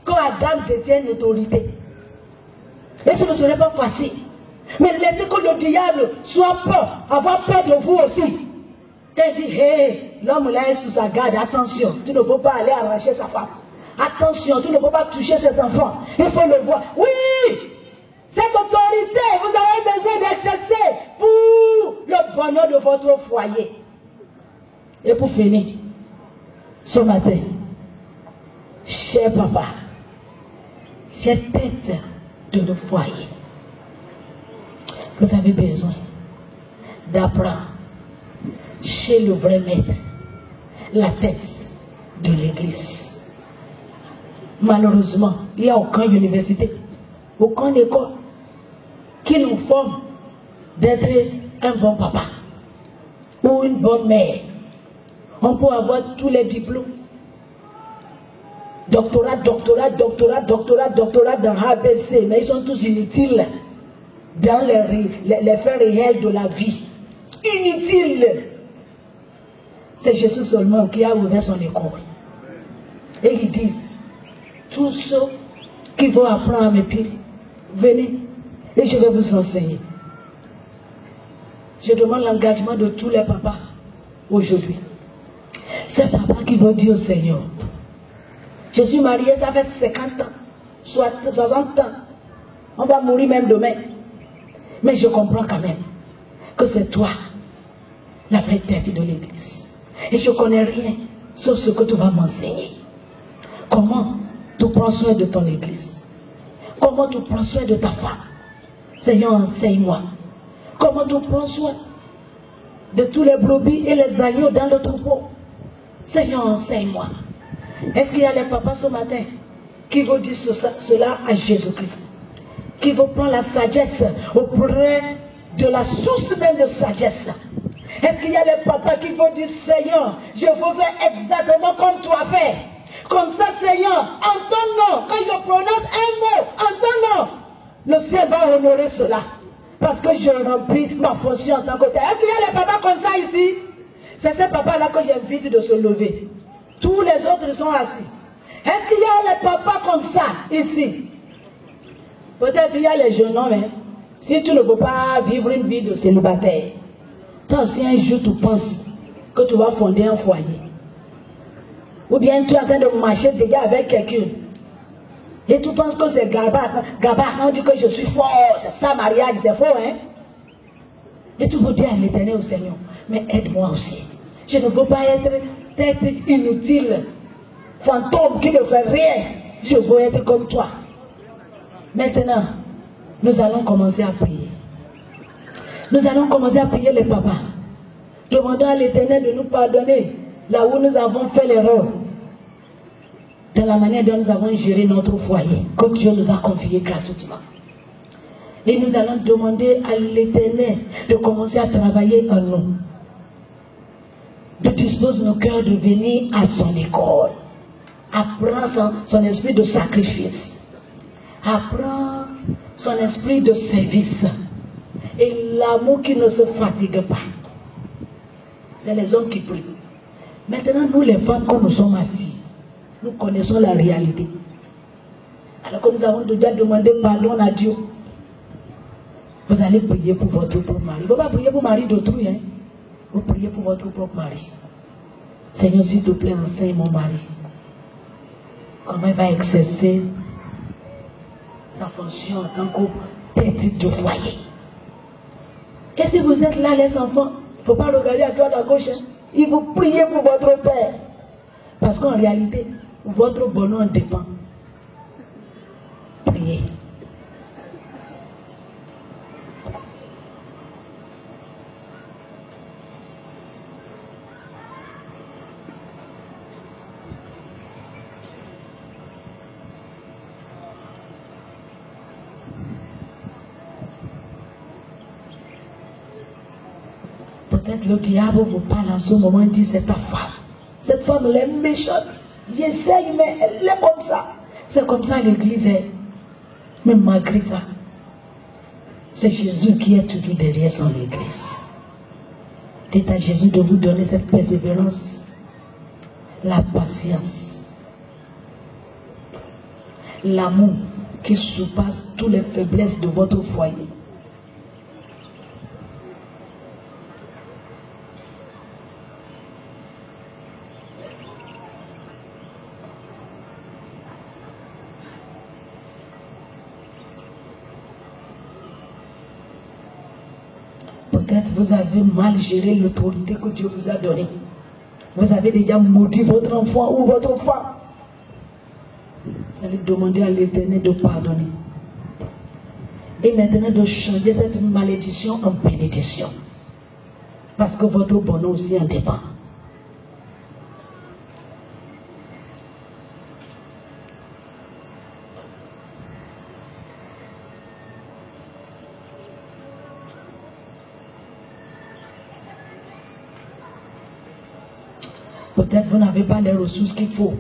que Adam détient une autorité. Et ce ne serait pas facile. Mais laissez que le diable soit peur, avoir peur de vous aussi. Quand il dit, hé, l'homme là est sous sa garde, attention, tu ne peux pas aller arracher sa femme. Attention, tu ne peux pas toucher ses enfants. Il faut le voir. Oui, cette autorité, vous avez besoin d'exercer pour le bonheur de votre foyer. Et pour finir, ce matin, cher papa, chère tête de le foyer, vous avez besoin d'apprendre chez le vrai maître la tête de l'église. Malheureusement, il n'y a aucune université, aucune école qui nous forme d'être un bon papa ou une bonne mère. On peut avoir tous les diplômes. Doctorat dans ABC, mais ils sont tous inutiles dans les faits réels de la vie. Inutiles. C'est Jésus seulement qui a ouvert son école. Et ils disent, tous ceux qui vont apprendre à mes pieds, venez et je vais vous enseigner. Je demande l'engagement de tous les papas aujourd'hui. C'est papa qui va dire au Seigneur, je suis marié, ça fait 50 ans, soit 60 ans. On va mourir même demain. Mais je comprends quand même que c'est toi, la vraie tête de l'église. Et je ne connais rien, sauf ce que tu vas m'enseigner. Comment tu prends soin de ton église? Comment tu prends soin de ta femme? Seigneur, enseigne-moi. Comment tu prends soin de tous les brebis et les agneaux dans le troupeau? Seigneur, enseigne-moi. Est-ce qu'il y a les papas ce matin qui vont dire cela à Jésus-Christ? Qui vont prendre la sagesse auprès de la source même de sagesse? Est-ce qu'il y a les papas qui vont dire, Seigneur, je veux faire exactement comme tu as fait? Comme ça, Seigneur, en ton nom, quand je prononce un mot, en ton nom, le ciel va honorer cela. Parce que je remplis ma fonction en tant que tel. Est-ce qu'il y a les papas comme ça ici? C'est ces papas-là que j'invite de se lever. Tous les autres sont assis. Est-ce qu'il y a les papas comme ça ici? Peut-être il y a les jeunes hommes. Hein? Si tu ne veux pas vivre une vie de célibataire, toi aussi un jour tu penses que tu vas fonder un foyer. Ou bien tu es en train de marcher déjà avec quelqu'un. Et tu penses que c'est Gaba. Gaba, on dit que je suis fort. C'est ça, mariage, c'est fort, hein? Et tu veux dire à l'Éternel, au Seigneur, mais aide-moi aussi. Je ne veux pas être inutile, fantôme qui ne fait rien. Je veux être comme toi. Maintenant, nous allons commencer à prier. Nous allons commencer à prier les papas. Demandons à l'Éternel de nous pardonner là où nous avons fait l'erreur. dans la manière dont nous avons géré notre foyer, que Dieu nous a confié gratuitement. Et nous allons demander à l'Éternel de commencer à travailler en nous, de disposer nos cœurs de venir à son école, apprendre son esprit de sacrifice, apprendre son esprit de service et l'amour qui ne se fatigue pas. C'est les hommes qui prient. Maintenant, nous les femmes, quand nous sommes assis, nous connaissons la réalité. Alors que nous avons déjà demandé pardon à Dieu. Vous allez prier pour votre propre mari. Il ne faut pas prier pour le mari d'autrui. Hein? Vous priez pour votre propre mari. Seigneur, s'il te plaît, enseigne mon mari. Comment il va exercer sa fonction en tant que tête de foyer. Et si vous êtes là, les enfants, il ne faut pas regarder à droite, à gauche. Hein? Il faut prier pour votre père. Parce qu'en réalité, votre bonheur dépend. Priez. Peut-être le diable vous parle en ce moment et dit c'est ta femme. Cette femme elle est méchante. J'essaye mais elle est comme ça. C'est comme ça l'église est. Mais malgré ça, c'est Jésus qui est toujours derrière son église. Dites à Jésus de vous donner cette persévérance, la patience, l'amour qui surpasse toutes les faiblesses de votre foyer. Peut-être vous avez mal géré l'autorité que Dieu vous a donnée. Vous avez déjà maudit votre enfant ou votre femme. Vous allez demander à l'Éternel de pardonner. Et maintenant de changer cette malédiction en bénédiction. Parce que votre bonheur aussi en dépend. Peut-être vous n'avez pas les ressources qu'il faut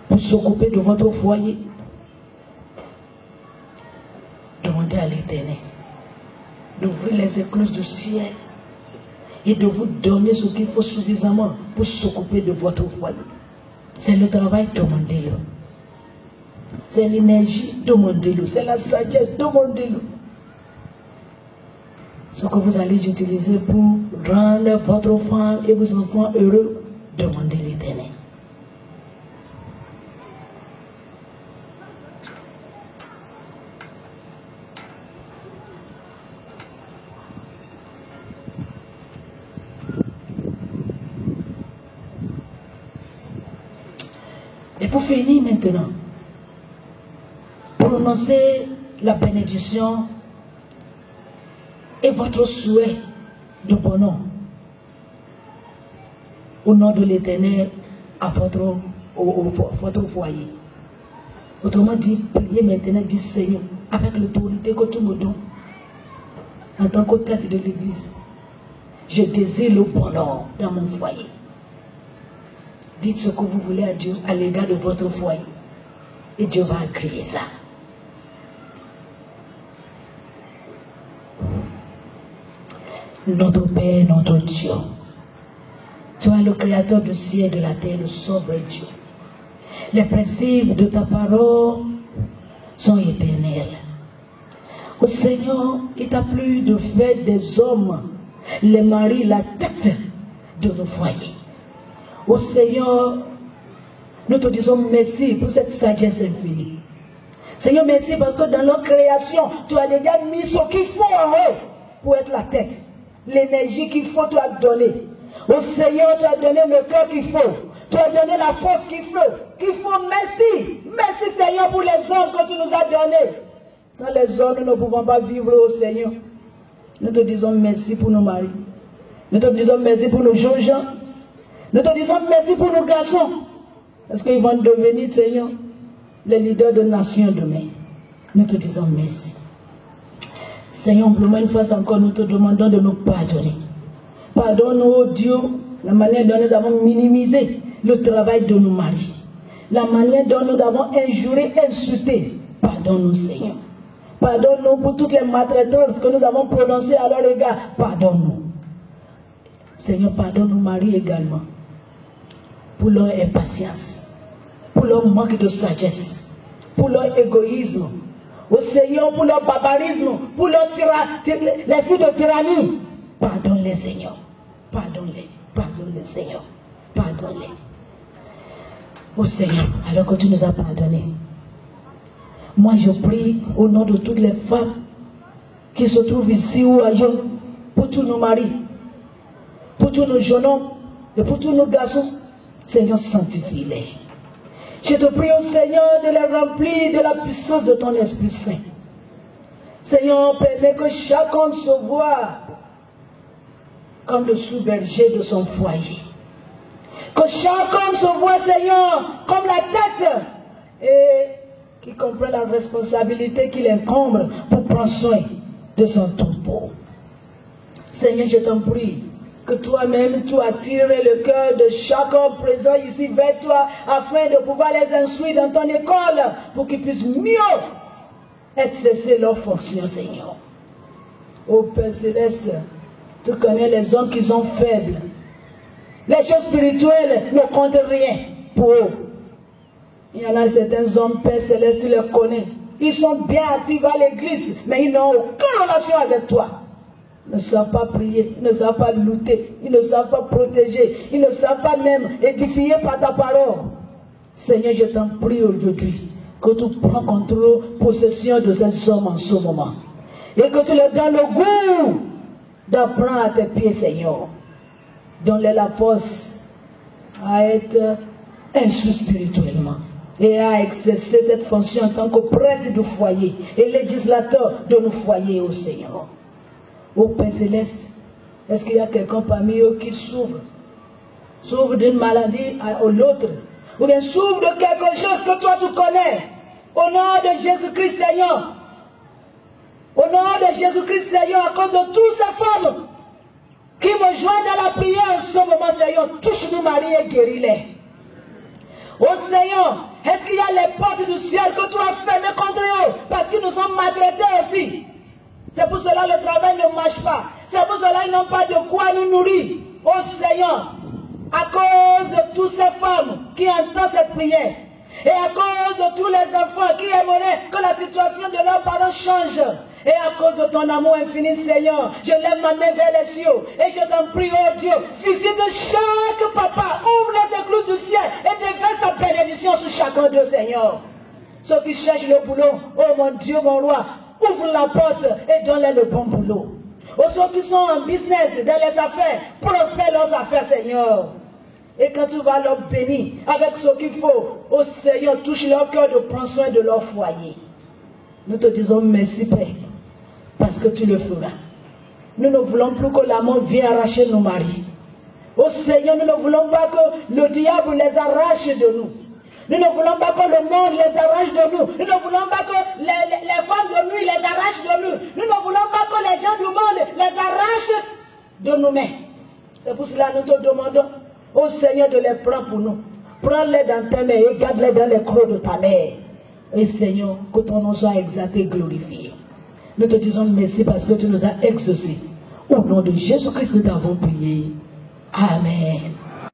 pour s'occuper de votre foyer. Demandez à l'Éternel d'ouvrir les écluses du ciel et de vous donner ce qu'il faut suffisamment pour s'occuper de votre foyer. C'est le travail, demandez-le. C'est l'énergie, demandez-le. C'est la sagesse, demandez-le. Ce que vous allez utiliser pour rendre votre femme et vos enfants heureux, demandez l'Éternel. Et pour finir maintenant, prononcez la bénédiction et votre souhait de bonheur au nom de l'Éternel à votre foyer. Autrement dit, priez maintenant, dit Seigneur, avec l'autorité que tu me donnes en tant que tête de l'Église, je désire le bonheur dans mon foyer. Dites ce que vous voulez à Dieu à l'égard de votre foyer. Et Dieu va agréer ça. Notre Père, notre Dieu, tu es le Créateur du ciel et de la terre, le souverain Dieu. Les principes de ta parole sont éternels. Au Seigneur, il t'a plu de faire des hommes, les maris, la tête de nos foyers. Au Seigneur, nous te disons merci pour cette sagesse infinie. Seigneur, merci parce que dans notre création, tu as déjà mis ce qu'il faut en eux pour être la tête. L'énergie qu'il faut, tu as donné. Au Seigneur, tu as donné le cœur qu'il faut. Tu as donné la force qu'il faut. Merci. Merci Seigneur pour les hommes que tu nous as donnés. Sans les hommes, nous ne pouvons pas vivre au Seigneur. Nous te disons merci pour nos maris. Nous te disons merci pour nos jeunes gens. Nous te disons merci pour nos garçons. Parce qu'ils vont devenir, Seigneur, les leaders de nations demain. Nous te disons merci. Seigneur, humblement une fois encore, nous te demandons de nous pardonner. Pardonne-nous, oh Dieu, la manière dont nous avons minimisé le travail de nos maris. La manière dont nous avons injuré, insulté. Pardonne-nous, Seigneur. Pardonne-nous pour toutes les maltraitances que nous avons prononcées à leur égard. Pardonne-nous. Seigneur, pardonne nos maris également. Pour leur impatience. Pour leur manque de sagesse. Pour leur égoïsme. Au Seigneur, pour leur barbarisme. Pour leur l'esprit de tyrannie. Pardonne-les, Seigneur. Pardonne-les. Pardonne-les, Seigneur. Pardonne-les. Oh Seigneur, alors que tu nous as pardonné. Moi je prie au nom de toutes les femmes qui se trouvent ici ou ailleurs, pour tous nos maris, pour tous nos jeunes hommes et pour tous nos garçons. Seigneur, sanctifie-les. Je te prie au Seigneur de les remplir de la puissance de ton Esprit Saint. Seigneur, permets que chacun se voie comme le sous-berger de son foyer. Que chacun se voit, Seigneur, comme la tête et qui comprend la responsabilité qu'il incombe pour prendre soin de son troupeau. Seigneur, je t'en prie que toi-même, tu attires le cœur de chacun présent ici vers toi afin de pouvoir les instruire dans ton école pour qu'ils puissent mieux exercer leurs fonctions, Seigneur. Ô Père Céleste, tu connais les hommes qui sont faibles. Les choses spirituelles ne comptent rien pour eux. Il y en a certains hommes, Père Céleste, tu les connais. Ils sont bien actifs à l'église, mais ils n'ont aucune relation avec toi. Ils ne savent pas prier, ils ne savent pas lutter, ils ne savent pas protéger, ils ne savent pas même édifier par ta parole. Seigneur, je t'en prie aujourd'hui que tu prends contrôle, possession de ces hommes en ce moment. Et que tu leur donnes le goût d'apprendre à tes pieds, Seigneur. Donne-leur la force à être instruits spirituellement et à exercer cette fonction en tant que prêtre du foyer et législateur de nos foyers au Seigneur. Ô Père Céleste, est-ce qu'il y a quelqu'un parmi eux qui souffre d'une maladie à l'autre, ou bien souffre de quelque chose que toi tu connais? Au nom de Jésus-Christ, Seigneur, au nom de Jésus-Christ, Seigneur, à cause de toutes ces femmes qui me joignent dans la prière en ce moment, Seigneur, touche-nous, Marie, et guéris-les. Oh Seigneur, est-ce qu'il y a les portes du ciel que tu as fermées contre eux parce qu'ils nous sont maltraités aussi? C'est pour cela que le travail ne marche pas. C'est pour cela qu'ils n'ont pas de quoi nous nourrir. Oh Seigneur, à cause de toutes ces femmes qui entendent cette prière et à cause de tous les enfants qui aimeraient que la situation de leurs parents change, et à cause de ton amour infini, Seigneur, je lève ma main vers les cieux et je t'en prie, oh Dieu, visite chaque papa, ouvre les écluses du ciel et déverse ta bénédiction sur chacun d'eux, Seigneur. Ceux qui cherchent le boulot, oh mon Dieu, mon roi, ouvre la porte et donne-leur le bon boulot. Oh, ceux qui sont en business, dans les affaires, prospère leurs affaires, Seigneur. Et quand tu vas leur bénir avec ce qu'il faut, oh Seigneur, touche leur cœur de prendre soin de leur foyer. Nous te disons merci, Père, parce que tu le feras. Nous ne voulons plus que la mort vienne arracher nos maris. Oh Seigneur, nous ne voulons pas que le diable les arrache de nous. Nous ne voulons pas que le monde les arrache de nous. Nous ne voulons pas que les femmes de nuit les arrachent de nous. Nous ne voulons pas que les gens du monde les arrachent de nos mains. C'est pour cela que nous te demandons, oh Seigneur, de les prendre pour nous. Prends-les dans tes mains et garde-les dans les creux de ta main. Et Seigneur, que ton nom soit exalté et glorifié. Nous te disons merci parce que tu nous as exaucés. Au nom de Jésus-Christ, nous t'avons prié. Amen.